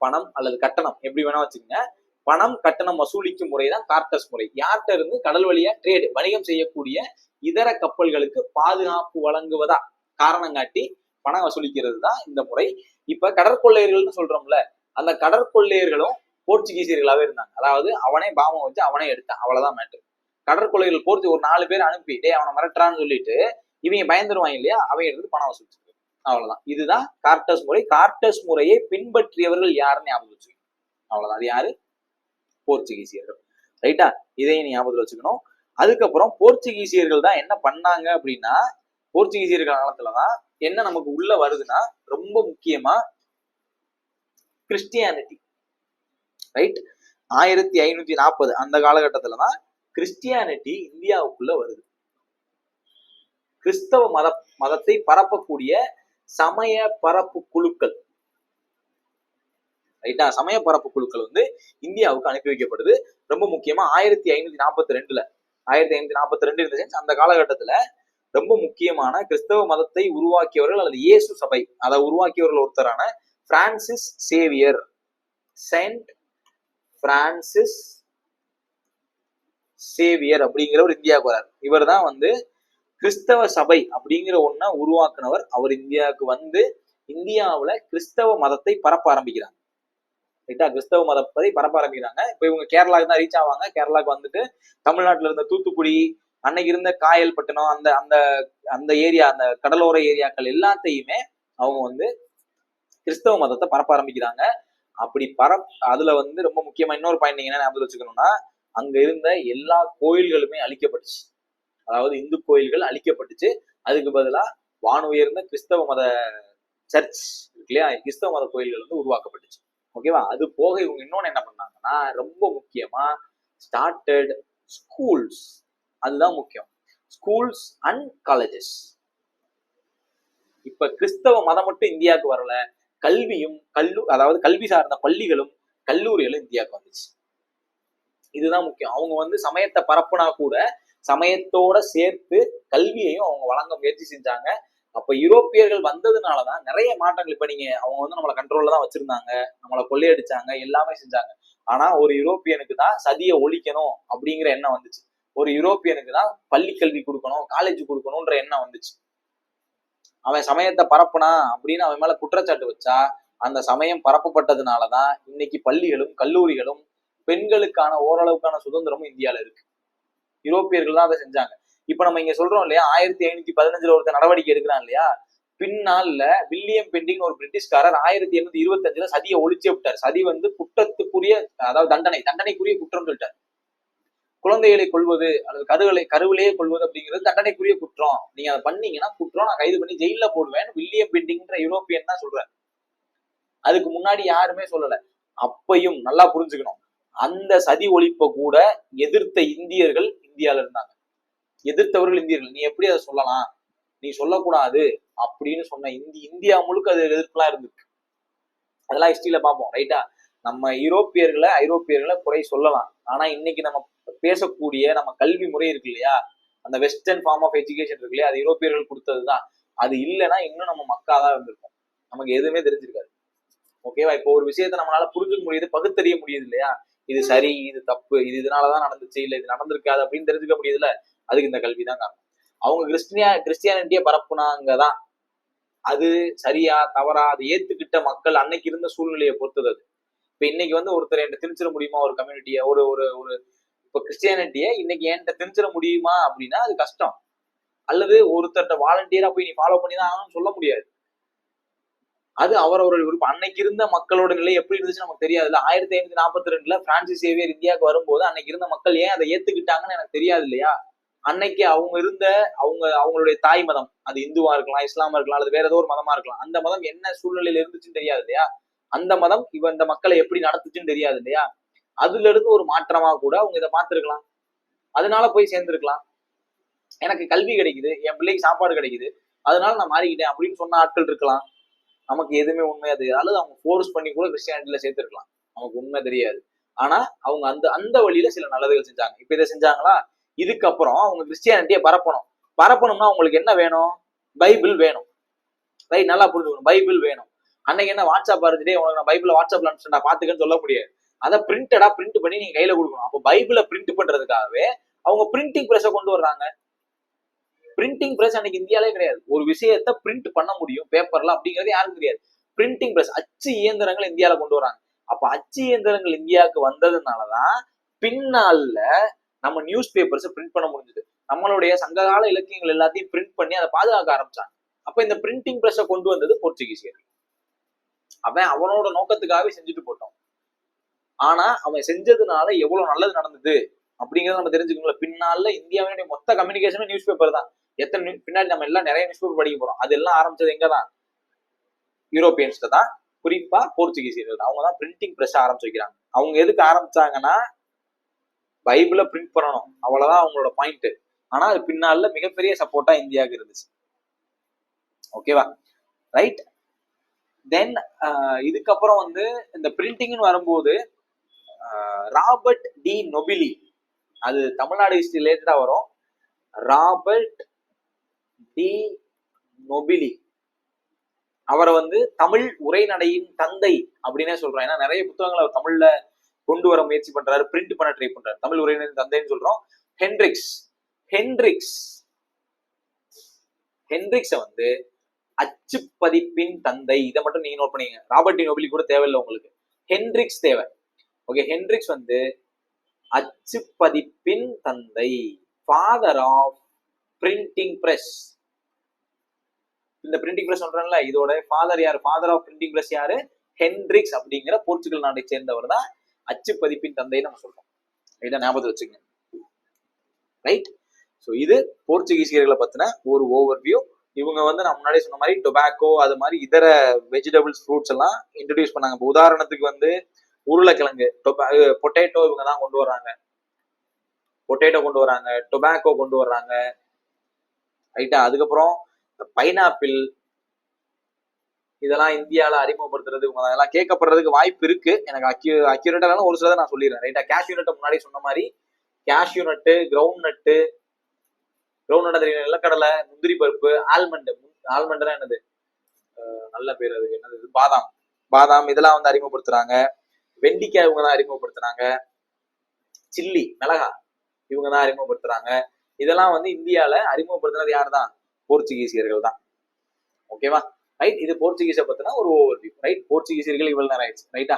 பணம் அல்லது கட்டணம் எப்படி வேணா வச்சுக்கோங்க. பணம் கட்டணம் வசூலிக்கும் முறைதான் கார்டஸ் முறை. யார்கிட்ட இருந்து? கடல் வழியா ட்ரேடு வணிகம் செய்யக்கூடிய இதர கப்பல்களுக்கு பாதுகாப்பு வழங்குவதா காரணம் காட்டி பணம் வசூலிக்கிறது தான் இந்த முறை. இப்ப கடற்கொள்ளையர்கள்னு சொல்றோம்ல, அந்த கடற்கொள்ளையர்களும் போர்ச்சுகீசியர்களாவே இருந்தாங்க. அதாவது அவனே பாவம் வச்சு அவனே எடுத்தான், அவ்வளவுதான் மேட்டர். கடற்கொள்ளையர்கள் போர்த்து ஒரு 4 பேர் அனுப்பிட்டு அவனை மிரட்டுறான்னு சொல்லிட்டு இவங்க பயந்துருவாங்க இல்லையா, அவங்க எடுத்து பணம் வசூலிச்சு, அவ்வளவுதான். இதுதான் கார்டஸ் முறை. கார்டஸ் முறையை பின்பற்றியவர்கள் யாருன்னு ஞாபகம் வச்சுக்கணும், அவ்வளவுதான். அது யாரு? போர்ச்சுகீசியர்கள். ரைட்டா? இதையும் ஞாபகத்தில் வச்சுக்கணும். அதுக்கப்புறம் போர்ச்சுகீசியர்கள் தான் என்ன பண்ணாங்க அப்படின்னா, போர்ச்சுகீசியர்கள் காலத்துலதான் என்ன நமக்கு உள்ள வருதுன்னா, ரொம்ப முக்கியமா கிறிஸ்டியானிட்டி. ரைட்? 1540 அந்த காலகட்டத்துலதான் கிறிஸ்டியானிட்டி இந்தியாவுக்குள்ள வருது. கிறிஸ்தவ மதத்தை பரப்பக்கூடிய சமய பரப்பு குழுக்கள், ரைட்டா, சமய பரப்பு குழுக்கள் வந்து இந்தியாவுக்கு அனுப்பி வைக்கப்படுது. ரொம்ப முக்கியமா 1542 1542 அந்த காலகட்டத்துல ரொம்ப முக்கியமான கிறிஸ்தவ மதத்தை உருவாக்கியவர்கள் அல்லது இயேசு சபை அதை உருவாக்கியவர்கள் ஒருத்தரான Francis Xavier, saint Francis Xavier அப்படிங்கிறவர் இந்தியாவுக்கு வரார். இவர் தான் வந்து கிறிஸ்தவ சபை அப்படிங்கிற ஒன்ன உருவாக்குனவர். அவர் இந்தியாவுக்கு வந்து இந்தியாவுல கிறிஸ்தவ மதத்தை பரப்ப ஆரம்பிக்கிறாங்க. ரைட்டா? கிறிஸ்தவ மதத்தை பரப்ப ஆரம்பிக்கிறாங்க. இப்ப இவங்க கேரளாவுக்கு தான் ரீச் ஆவாங்க. கேரளாவுக்கு வந்துட்டு தமிழ்நாட்டுல இருந்த தூத்துக்குடி, அன்னைக்கு இருந்த காயல்பட்டினம், அந்த அந்த அந்த ஏரியா, அந்த கடலோர ஏரியாக்கள் எல்லாத்தையுமே அவங்க வந்து கிறிஸ்தவ மதத்தை பரப்ப ஆரம்பிக்கிறாங்க. அப்படி அதுல வந்து ரொம்ப முக்கியமா இன்னொரு பாயிண்ட் நீங்க என்ன ஞாபகம் வச்சுக்கணும்னா, அங்க இருந்த எல்லா கோயில்களுமே அழிக்கப்பட்டுச்சு. அதாவது இந்து கோயில்கள் அழிக்கப்பட்டுச்சு. அதுக்கு பதிலா வானுயர்ந்த கிறிஸ்தவ மத சர்ச் இருக்கு இல்லையா, கிறிஸ்தவ மத கோயில்கள் வந்து உருவாக்கப்பட்டுச்சு. ஓகேவா? அது போக இவங்க இன்னொன்னு என்ன பண்ணாங்கன்னா, ரொம்ப முக்கியமா ஸ்டார்டட் ஸ்கூல்ஸ். அதுதான் முக்கியம். Schools and colleges. இப்ப கிறிஸ்தவ மதம் மட்டும் இந்தியாவுக்கு வரல, கல்வியும் அதாவது கல்வி சார்ந்த பள்ளிகளும் கல்லூரிகளும் இந்தியாவுக்கு வந்துச்சு. இதுதான் முக்கியம். அவங்க வந்து சமயத்தை பரப்புனா கூட சமயத்தோட சேர்த்து கல்வியையும் அவங்க வழங்க முயற்சி செஞ்சாங்க. அப்ப யூரோப்பியர்கள் வந்ததுனாலதான் நிறைய மாற்றங்கள். இப்ப நீங்க அவங்க வந்து நம்மளை கண்ட்ரோல்ல தான் வச்சிருந்தாங்க, நம்மளை கொள்ளையடிச்சாங்க, எல்லாமே செஞ்சாங்க. ஆனா ஒரு யூரோப்பியனுக்கு தான் சதியை ஒழிக்கணும் அப்படிங்கிற எண்ணம் வந்துச்சு. ஒரு யூரோப்பியனுக்கு தான் பள்ளி கல்வி கொடுக்கணும், காலேஜ் கொடுக்கணும்ன்ற எண்ணம் வந்துச்சு. அவன் சமயத்தை பரப்புனா அப்படின்னு அவன் மேல குற்றச்சாட்டு வச்சா, அந்த சமயம் பரப்பப்பட்டதுனாலதான் இன்னைக்கு பள்ளிகளும் கல்லூரிகளும் பெண்களுக்கான ஓரளவுக்கான சுதந்திரமும் இந்தியால இருக்கு. யூரோப்பியர்கள் தான் அதை செஞ்சாங்க. இப்ப நம்ம இங்க சொல்றோம் இல்லையா, 1515 ஒருத்தர் நடவடிக்கை எடுக்கிறான் இல்லையா, பின்னால வில்லியம் பெண்டிங் ஒரு பிரிட்டிஷ்காரர் 1825 சதியை ஒழிச்சே விட்டார். சதி வந்து குற்றத்துக்குரிய, அதாவது தண்டனைக்குரிய குற்றம் சொல்லிட்டார். குழந்தைகளை கொள்வது அல்லது கருவிலேயே கொள்வது அப்படிங்கிறது தண்டனைக்குரிய குற்றம், நீங்க அதை பண்ணீங்கன்னா குற்றம், நான் கைது பண்ணி ஜெயில போடுவேன் வில்லியம் பெண்டிங்ன்ற யூரோப்பியன் தான் சொல்றாரு. அதுக்கு முன்னாடி யாருமே சொல்லல. அப்பையும் நல்லா புரிஞ்சுக்கணும், அந்த சதி ஒழிப்பை கூட எதிர்த்த இந்தியர்கள் இந்தியால இருந்தாங்க. எதிர்த்தவர்கள் இந்தியர்கள். நீ எப்படி அதை சொல்லலாம், நீ சொல்லக்கூடாது அப்படின்னு சொன்ன இந்தியா முழுக்க அது எதிர்ப்புலாம் இருந்திருக்கு. அதெல்லாம் ஹிஸ்டரியில பார்ப்போம். ரைட்டா? நம்ம ஐரோப்பியர்களை குறை சொல்லலாம். ஆனா இன்னைக்கு நம்ம பேசக்கூடிய நம்ம கல்வி முறை இருக்கு இல்லையா, அந்த வெஸ்டர்ன் ஃபார்ம் ஆஃப் எஜுகேஷன் இருக்கு இல்லையா, அது யூரோப்பியர்கள் கொடுத்ததுதான். அது இல்லைன்னா இன்னும் நம்ம மக்காதான் இருந்திருக்கும், நமக்கு எதுவுமே தெரிஞ்சிருக்காது. ஓகேவா? இப்போ ஒரு விஷயத்த நம்மளால புரிஞ்சுக்க முடியுது, பகுத்தறிய முடியுது இல்லையா, இது சரி, இது தப்பு, இது இதனாலதான் நடந்துச்சு, இல்ல இது நடந்திருக்காது அப்படின்னு தெரிஞ்சுக்க முடியுதுல, அதுக்கு இந்த கல்விதான் காரணம். அவங்க கிறிஸ்டியானிட்டியை பரப்புனாங்கதான். அது சரியா தவறா அதை ஏத்துக்கிட்ட மக்கள் அன்னைக்கு இருந்த சூழ்நிலையை பொறுத்தது. இப்ப இன்னைக்கு வந்து ஒருத்தர் என்கிட்ட திணிச்சிட முடியுமா, ஒரு கம்யூனிட்டியை, ஒரு ஒரு ஒரு இப்ப கிறிஸ்டியானிட்டியை இன்னைக்கு என்கிட்ட திணிச்சிட முடியுமா அப்படின்னா அது கஷ்டம். அல்லது ஒருத்தர்கிட்ட வாலண்டியரா போய் நீ ஃபாலோ பண்ணிதான் ஆகணும்னு சொல்ல முடியாது. அது அவரவருடைய விருப்பம். அன்னைக்கு இருந்த மக்களோட நிலை எப்படி இருந்துச்சு நமக்கு தெரியாதுல்ல. 1542 பிரான்சிஸ் சேவியர் இந்தியாவுக்கு வரும்போது அன்னைக்கு இருந்த மக்கள் ஏன் அதை ஏத்துக்கிட்டாங்கன்னு எனக்கு தெரியாது இல்லையா. அன்னைக்கு அவங்களுடைய தாய் மதம், அது இந்துவா இருக்கலாம், இஸ்லாமா இருக்கலாம், அல்லது வேற ஏதோ ஒரு மதமா இருக்கலாம். அந்த மதம் என்ன சூழ்நிலையில இருந்துச்சுன்னு தெரியாது இல்லையா? அந்த மதம் இந்த மக்களை எப்படி நடத்துச்சுன்னு தெரியாது இல்லையா? அதுல இருந்து ஒரு மாற்றமா கூட அவங்க இதை பார்த்திருக்கலாம். அதனால போய் சேர்ந்திருக்கலாம். எனக்கு கல்வி கிடைக்குது, என் பிள்ளைக்கு சாப்பாடு கிடைக்குது, அதனால நான் மாறிக்கிட்டேன் அப்படின்னு சொன்ன ஆட்கள் இருக்கலாம். நமக்கு எதுவுமே உண்மையா தெரியாது. அல்லது அவங்க ஃபோர்ஸ் பண்ணி கூட கிறிஸ்டியானிட்டியில சேர்த்திருக்கலாம். நமக்கு உண்மை தெரியாது. ஆனா அவங்க அந்த அந்த வழியில சில நல்லதுகள் செஞ்சாங்க. இப்ப இதை செஞ்சாங்களா? இதுக்கப்புறம் அவங்க கிறிஸ்டியானிட்டியை பரப்பணும்னா அவங்களுக்கு என்ன வேணும்? பைபிள் வேணும். ரைட், நல்லா புரிஞ்சுக்கணும். பைபிள் வேணும். அன்னைக்கு என்ன வாட்ஸ்அப் இருந்துட்டே உனக்கு நான் பைபிள வாட்ஸ்அப்ல அனுப்பிச்சா பாத்துக்கன்னு சொல்ல முடியாது. அதை பிரிண்ட் பண்ணி நீங்க கையில கொடுக்கணும். அப்போ பைபிளை பிரிண்ட் பண்றதுக்காகவே அவங்க பிரிண்டிங் பிரஸை கொண்டு வர்றாங்க. பிரிண்டிங் பிரஸ் அன்னைக்கு இந்தியாலே கிடையாது. ஒரு விஷயத்த பிரிண்ட் பண்ண முடியும் பேப்பர்ல அப்படிங்கிறது யாருக்கும் தெரியாது. பிரிண்டிங் பிரஸ், அச்சு இயந்திரங்கள் இந்தியாவில கொண்டு வராங்க. அப்ப அச்சு இயந்திரங்கள் இந்தியாவுக்கு வந்ததுனாலதான் பின்னால நம்ம நியூஸ் பேப்பர்ஸ் பிரிண்ட் பண்ண முடிஞ்சது. நம்மளுடைய சங்ககால இலக்கியங்கள் எல்லாத்தையும் பிரிண்ட் பண்ணி அதை பாதுகாக்க ஆரம்பிச்சாங்க. அப்ப இந்த பிரிண்டிங் பிரஸை கொண்டு வந்தது போர்ச்சுகீசியர். அவனோட நோக்கத்துக்காகவே செஞ்சுட்டு போட்டோம். ஆனா அவன் செஞ்சதுனால எவ்வளவு நல்லது நடந்தது அப்படிங்கறத நம்ம தெரிஞ்சுக்கணும். பின்னால இந்தியாவுடைய மொத்த கம்யூனிகேஷனும் நியூஸ் பேப்பர் தான். பின்னாடி நம்ம எல்லாம் நிறைய நியூஸ் பேப்பர் படிக்க போறோம். அதெல்லாம் ஆரம்பிச்சது எங்கதான்? யூரோப்பியன்ஸ்ல தான், குறிப்பா போர்ச்சுகீசியர்கள். அவங்க தான் பிரிண்டிங் பிரஸ் ஆரம்பிச்சு வைக்கிறாங்க. அவங்க எதுக்கு ஆரம்பிச்சாங்கன்னா பைபிளை பிரிண்ட் பண்ணணும், அவ்வளவுதான் அவங்களோட பாயிண்ட். ஆனா அது பின்னால மிகப்பெரிய சப்போர்ட்டா இந்தியாவுக்கு இருந்துச்சு. ஓகேவா? ரைட். தென் இதுக்கப்புறம் இந்த பிரிண்டிங்னு வரும்போது ராபர்ட் டி நொபிலி, அது தமிழ்நாடு ஹிஸ்டரி ரிலேட்டடா வரும். ராபர்ட் டி நொபிலி அவரை தமிழ் உரைநடையின் தந்தை அப்படின்னே சொல்றோம். ஏன்னா நிறைய புத்தகங்களை அவர் தமிழ்ல கொண்டு வர முயற்சி பண்றாரு, பிரிண்ட் பண்ண ட்ரை பண்றாரு. தமிழ் உரைநடையின் தந்தைன்னு சொல்றோம். ஹென்ரிக்ஸ அச்சு பதிப்பின் தந்தை. இதை மட்டும் நீங்க நோட் பண்ணீங்க. ராபர்ட் டி நோபிலி கூட தேவையில்லை உங்களுக்கு, ஹென்ரிக்ஸ் தேவை. ஓகே, ஹென்ரிக்ஸ் அச்சு பதிப்பின் தந்தை, ஃபாதர் ஆஃப் பிரிண்டிங் பிரஸ். இந்த பிரிண்டிங் பிரஸ் சொல்றேன்ல, இதோட ஃபாதர் யாரு? ஃபாதர் ஆஃப் பிரிண்டிங் பிரஸ் யாரு? ஹென்ரிக்ஸ் அப்படிங்கிற போர்ச்சுகல் நாட்டை சேர்ந்தவர் தான் அச்சு பதிப்பின் தந்தை நம்ம சொல்றோம். ரைட்டா, ஞாபகத்தை வச்சுங்க. ரைட். ஸோ இது போர்ச்சுகீசியர்களை பத்தின ஒரு ஓவர்வியூ. இவங்க நான் முன்னாடியே சொன்ன மாதிரி டொபாக்கோ, அது மாதிரி இதர வெஜிடபிள்ஸ், ஃப்ரூட்ஸ் எல்லாம் இன்ட்ரடியூஸ் பண்ணாங்க. இப்போ உதாரணத்துக்கு உருளைக்கிழங்கு, பொட்டேட்டோ இவங்க தான் கொண்டு வர்றாங்க. பொட்டேட்டோ கொண்டு வராங்க, டொபாக்கோ கொண்டு வர்றாங்க. ரைட்டா. அதுக்கப்புறம் பைனாப்பிள், இதெல்லாம் இந்தியாவில அறிமுகப்படுத்துறது அதெல்லாம் கேட்கப்படுறதுக்கு வாய்ப்பு இருக்கு. எனக்கு அக்யூரேட்டா ஒரு சிலதை நான் சொல்லிடுறேன். ரைட்டா. கேஷ்யூ நட்டை முன்னாடி சொன்ன மாதிரி கேஷ்யூ நட்டு, கிரவுண்ட் நட்டு தெரியும், நிலக்கடலை, முந்திரி பருப்பு, ஆல்மண்ட் என்னது நல்ல பேர், அதுக்கு என்னது, பாதாம் இதெல்லாம் அறிமுகப்படுத்துறாங்க. வெண்டிக்காய் இவங்க தான் அறிமுகப்படுத்துறாங்க. சில்லி, மிளகா இவங்க தான் அறிமுகப்படுத்துறாங்க. இதெல்லாம் இந்தியால அறிமுகப்படுத்துறது யார் தான்? போர்ச்சுகீசியர்கள் தான். ஓகேவா? ரைட். இது போர்ச்சுகீஸை பத்தின ஒரு ஓவர்வியூ. ரைட். போர்ச்சுகீசியர்கள் இவ்வளவு நேரம் ஆயிடுச்சு. ரைட்டா.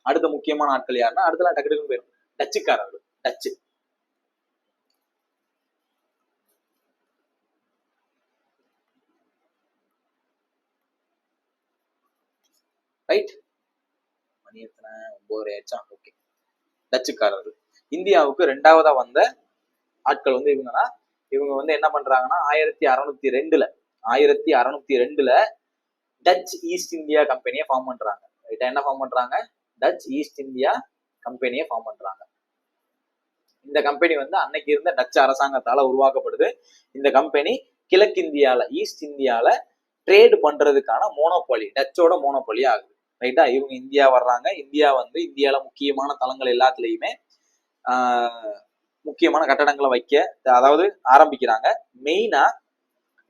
அடுத்த முக்கியமான ஆட்கள் யாருன்னா, அடுத்தலாம் டக்கு டக்குன்னு போயிடும். டச்சுக்காரர்கள். டச்சு. ரைட். மணி எத்தனை? 9 ஆயிடுச்சா? ஓகே. டச்சுக்காரர்கள் இந்தியாவுக்கு 2வதா வந்த ஆட்கள் இவங்கன்னா, இவங்க என்ன பண்றாங்கன்னா 1602ல டச் ஈஸ்ட் இந்தியா கம்பெனியை ஃபார்ம் பண்றாங்க. என்ன ஃபார்ம் பண்றாங்க? டச் ஈஸ்ட் இந்தியா கம்பெனியை ஃபார்ம் பண்றாங்க. இந்த கம்பெனி அன்னைக்கு இருந்த டச் அரசாங்கத்தால உருவாக்கப்படுது. இந்த கம்பெனி கிழக்கிந்தியால, ஈஸ்ட் இந்தியால ட்ரேடு பண்றதுக்கான மோனோபாலி, டச்சோட மோனோபாலி ஆகுது. ரைட்டா. இவங்க இந்தியா வர்றாங்க. இந்தியா இந்தியால முக்கியமான தளங்கள் எல்லாத்துலயுமே முக்கியமான கட்டடங்களை வைக்க, அதாவது ஆரம்பிக்கிறாங்க.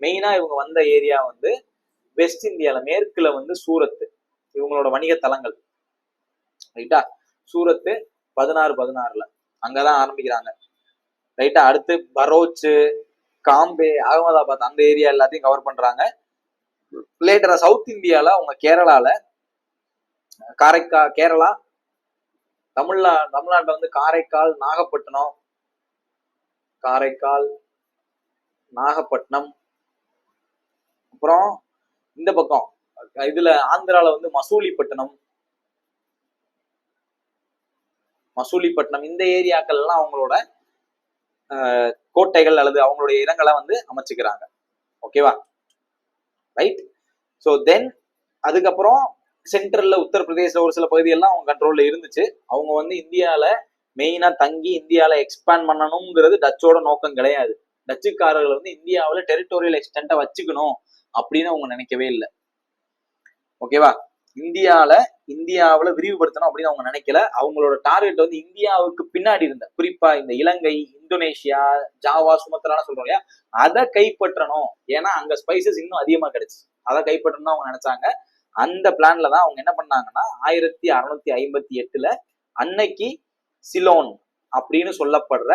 மெயினா இவங்க வந்த ஏரியா வெஸ்ட் இந்தியால, மேற்குல சூரத், இவங்களோட வணிக தலங்கள். ரைட்டா. சூரத்து 1616ல அங்கதான் ஆரம்பிக்கிறாங்க. ரைட்டா. அடுத்து பரோச், காம்பே, அகமதாபாத், அந்த ஏரியா எல்லாத்தையும் கவர் பண்றாங்க. லேட்டரா சவுத் இந்தியால அவங்க கேரளால கேரளா, தமிழ்நாட்டுல காரைக்கால், நாகப்பட்டினம், அப்புறம் இந்த பக்கம் இதுல ஆந்திரால மசூலிப்பட்டினம், இந்த ஏரியாக்கள் எல்லாம் அவங்களோட கோட்டைகள் அல்லது அவங்களுடைய இடங்களை வந்து அமைச்சுக்கிறாங்க. ஓகேவா, ரைட். ஸோ தென் அதுக்கப்புறம் சென்ட்ரல்ல உத்தரப்பிரதேச ஒரு சில பகுதியெல்லாம் அவங்க கண்ட்ரோல்ல இருந்துச்சு. அவங்க வந்து இந்தியால மெயினா தங்கி இந்தியால எக்ஸ்பேண்ட் பண்ணணுங்கிறது டச்சோட நோக்கம் கிடையாது. டச்சுக்காரர்கள் வந்து இந்தியாவில டெரிட்டோரியல் எக்ஸ்டென்ட்டை வச்சுக்கணும் அப்படின்னு அவங்க நினைக்கவே இல்லை. ஓகேவா, இந்தியாவில விரிவுபடுத்தணும் அப்படின்னு அவங்க நினைக்கல. அவங்களோட டார்கெட் வந்து இந்தியாவுக்கு பின்னாடி இருந்த குறிப்பா இந்த இலங்கை, இந்தோனேஷியா, ஜாவா, சுமத்ரான்னு சொல்றோம் இல்லையா, அதை கைப்பற்றணும். ஏன்னா அங்க ஸ்பைசஸ் இன்னும் அதிகமா கிடைச்சு அதை கைப்பற்றணும் அவங்க நினைச்சாங்க. அந்த பிளான்ல தான் அவங்க என்ன பண்ணாங்கன்னா 1658 அன்னைக்கு சிலோன் அப்படின்னு சொல்லப்படுற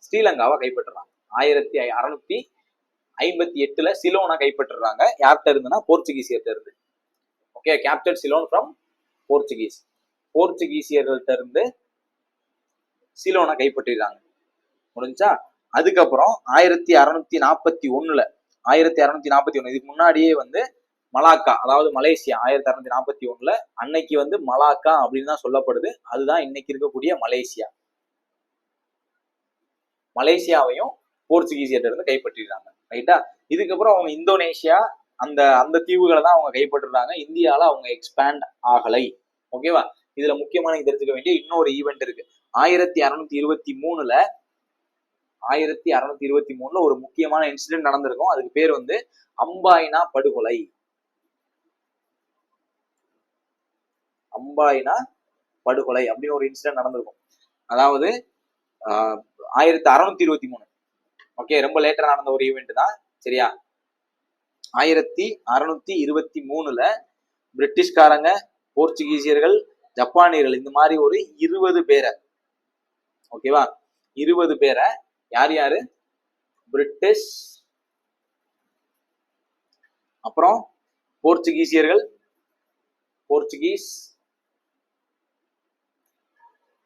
ஸ்ரீலங்காவை கைப்பற்றுறாங்க. 1658 சிலோனை கைப்பற்றுறாங்க. யார்கிட்ட இருந்துன்னா போர்ச்சுகீசியர்கிட்ட இருந்து. ஓகே, கேப்டர் சிலோன் ஃப்ரம் போர்ச்சுகீசியர்கள்ட்ட இருந்து சிலோனை கைப்பற்றிடுறாங்க. முடிஞ்சா அதுக்கப்புறம் 1641 இதுக்கு முன்னாடியே வந்து மலாக்கா, அதாவது மலேசியா 1641 அன்னைக்கு வந்து மலாக்கா அப்படின்னு தான் சொல்லப்படுது. அதுதான் இன்னைக்கு இருக்கக்கூடிய மலேசியா. மலேசியாவையும் போர்ச்சுகீசியர்கிட்ட இருந்து கைப்பற்றிடுறாங்க. ரைட்டா, இதுக்கப்புறம் அவங்க இந்தோனேஷியா அந்த தீவுகளை தான் அவங்க கைப்பற்றுறாங்க. இந்தியால அவங்க எக்ஸ்பேண்ட் ஆகலை. ஓகேவா, இதுல முக்கியமான தெரிஞ்சுக்க வேண்டிய இன்னொரு ஈவெண்ட் இருக்கு. 1623 ஒரு முக்கியமான இன்சிடென்ட் நடந்திருக்கும். அதுக்கு பேர் வந்து அம்பாயினா படுகொலை. அப்படின்னு ஒரு இன்சிடென்ட் நடந்திருக்கும். அதாவது 1623, ஓகே, ரொம்ப லேட்டரா நடந்த ஒரு ஈவெண்ட் தான். சரியா, 1623 பிரிட்டிஷ்காரங்க, போர்ச்சுகீசியர்கள், ஜப்பானியர்கள் இந்த மாதிரி ஒரு 20 பேரை, ஓகேவா, 20 பேரை, யாரு பிரிட்டிஷ், அப்புறம் போர்ச்சுகீஸ்,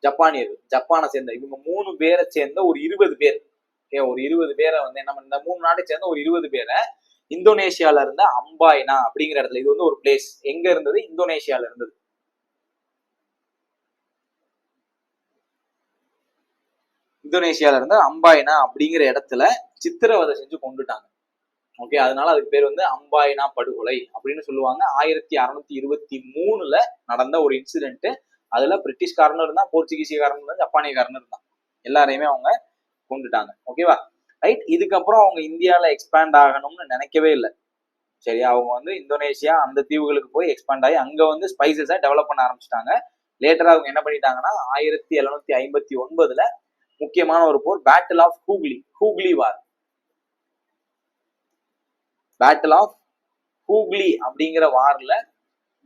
ஜப்பானியர்கள், ஜப்பானை சேர்ந்த இவங்க 3 பேரை சேர்ந்த ஒரு 20 பேர். ஒரு 20 பேரை வந்து என்ன பண்ண, 3 நாட்டை சேர்ந்த ஒரு 20 பேரை இந்தோனேஷியால இருந்த அம்பாயினா அப்படிங்கிற இடத்துல, இது வந்து ஒரு பிளேஸ் எங்க இருந்தது, இந்தோனேஷியால இருந்தது. இந்தோனேஷியால இருந்த அம்பாயினா அப்படிங்கிற இடத்துல சித்திரவதை செஞ்சு கொண்டுட்டாங்க. ஓகே, அதனால அதுக்கு பேர் வந்து அம்பாயினா படுகொலை அப்படின்னு சொல்லுவாங்க. 1623 நடந்த ஒரு இன்சிடென்ட். அதுல பிரிட்டிஷ்காரனும் இருந்தான், போர்ச்சுகீசியக்காரனும் இருந்தான், ஜப்பானியக்காரனும் இருந்தான். எல்லாரையுமே அவங்க கொண்டுட்டாங்க. ஓகேவா, ரைட். இதுக்கப்புறம் அவங்க இந்தியால எக்ஸ்பேண்ட் ஆகணும்னு நினைக்கவே இல்லை. சரியா, அவங்க வந்து இந்தோனேஷியா அந்த தீவுகளுக்கு போய் எக்ஸ்பேண்ட் ஆகி அங்க வந்து ஸ்பைசஸை டெவலப் பண்ண ஆரம்பிச்சிட்டாங்க. லேட்டரா அவங்க என்ன பண்ணிட்டாங்கன்னா 1759 முக்கியமான ஒரு போர், battle of Hooghly war. Battle of Hooghly அப்படிங்கிற வார்ல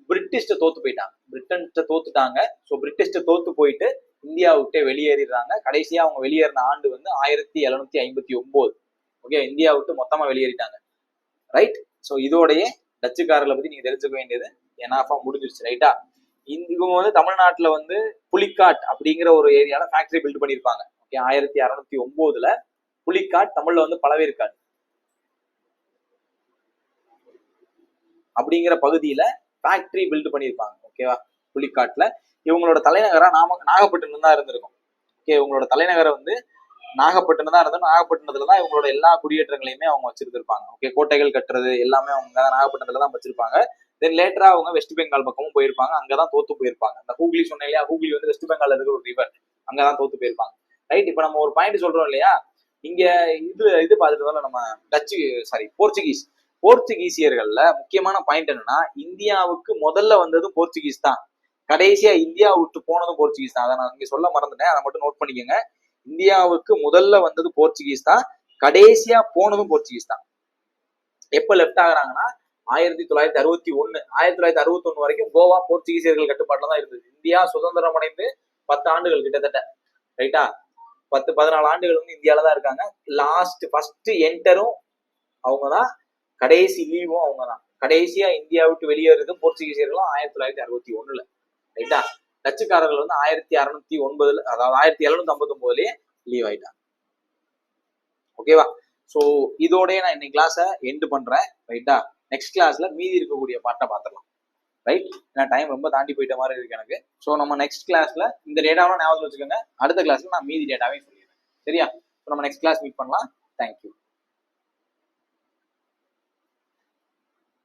பிரிட்டிஷ்ட தோத்து போயிட்டாங்க. பிரிட்டன்கிட்ட தோத்துட்டாங்க. ஸோ பிரிட்டிஷ்ட தோத்து போயிட்டு இந்தியா விட்டே வெளியேறிடுறாங்க. கடைசியா அவங்க வெளியேறின ஆண்டு வந்து 1759. ஓகே, இந்தியா விட்டு மொத்தமா வெளியேறிட்டாங்க. ரைட். ஸோ இதோடைய டச்சுக்காரர்களை பத்தி நீங்க தெரிஞ்சுக்க வேண்டியது எனாஃபா முடிஞ்சிருச்சு. ரைட்டா, இவங்க வந்து தமிழ்நாட்டுல வந்து புலிக்காட் அப்படிங்கிற ஒரு ஏரியால ஃபேக்டரி பில்ட் பண்ணிருப்பாங்க. ஓகே, 1609 புலிக்காட், தமிழ்ல வந்து பழவேற்காடு அப்படிங்கிற பகுதியில ஃபேக்டரி பில்ட் பண்ணியிருப்பாங்க. ஓகேவா, புலிக்காட்டுல. இவங்களோட தலைநகரா நாகப்பட்டினம் தான் இருந்திருக்கும். ஓகே, இவங்களோட தலைநகரை வந்து நாகப்பட்டினம் தான் இருந்தோம். நாகப்பட்டினத்துல தான் இவங்களோட எல்லா குடியேற்றங்களையுமே அவங்க வச்சிருந்திருப்பாங்க. ஓகே, கோட்டைகள் கட்டுறது எல்லாமே அவங்க நாகப்பட்டினத்துல தான் வச்சிருப்பாங்க. தென் லேட்டரா அவங்க வெஸ்ட் பெங்கால் பக்கமும் போயிருப்பாங்க. அங்கதான் தோத்து போயிருப்பாங்க. அந்த ஹூக்ளி சொன்னேன் இல்லையா, ஹூக்ளி வந்து வெஸ்ட் பெங்கால்ல இருக்கிற ஒரு ரிவர், அங்கதான் தோத்து போயிருப்பாங்க. ரைட். இப்ப நம்ம ஒரு பாயிண்ட் சொல்றோம் இல்லையா, இங்க இது பார்த்துட்டு நம்ம போர்ச்சுகீசியர்கள்ல முக்கியமான பாயிண்ட் என்னன்னா, இந்தியாவுக்கு முதல்ல வந்தது போர்ச்சுகீஸ் தான், கடைசியா இந்தியா விட்டு போனதும் போர்ச்சுகீஸ் தான். அதை நான் இங்க சொல்ல மறந்துட்டேன், அதை மட்டும் நோட் பண்ணிக்கோங்க. இந்தியாவுக்கு முதல்ல வந்தது போர்ச்சுகீஸ் தான், கடைசியா போனதும் போர்ச்சுகீஸ் தான். எப்ப லெப்ட் ஆகுறாங்கன்னா 1961. 1961 வரைக்கும் கோவா போர்ச்சுகீசியர்கள் கட்டுப்பாட்டுல தான் இருந்தது. இந்தியா சுதந்திரம் அடைந்து 10 ஆண்டுகள் கிட்டத்தட்ட. ரைட்டா, 14 ஆண்டுகள் வந்து இந்தியால தான் இருக்காங்க. ஃபர்ஸ்ட் என்டரும் அவங்கதான், கடைசி லீவும் அவங்கதான். கடைசியா இந்தியா விட்டு வெளியேறது போர்ச்சுகீசியர்களும் 1961. ரைட்டா, டச்சுக்காரர்கள் வந்து 1609, அதாவது 1759 லீவ் ஆயிட்டாங்க. ஓகேவா, ஸோ இதோடய நான் இன்னைக்கு கிளாஸை எண்ட் பண்றேன். ரைட்டா, நெக்ஸ்ட் கிளாஸ்ல மீதி இருக்கக்கூடிய பார்ட்டை பார்த்துக்கலாம். ரைட், ஏன்னா டைம் ரொம்ப தாண்டி போயிட்ட மாதிரி இருக்கு எனக்கு. ஸோ நம்ம நெக்ஸ்ட் கிளாஸ்ல இந்த டேட்டாவெல்லாம் ஞாபகம் வச்சுக்கோங்க. அடுத்த கிளாஸ்ல நான் மீதி டேட்டாவே சொல்லிடுறேன். சரியா? நம்ம நெக்ஸ்ட் கிளாஸ் மீட் பண்ணலாம். தேங்க்யூ.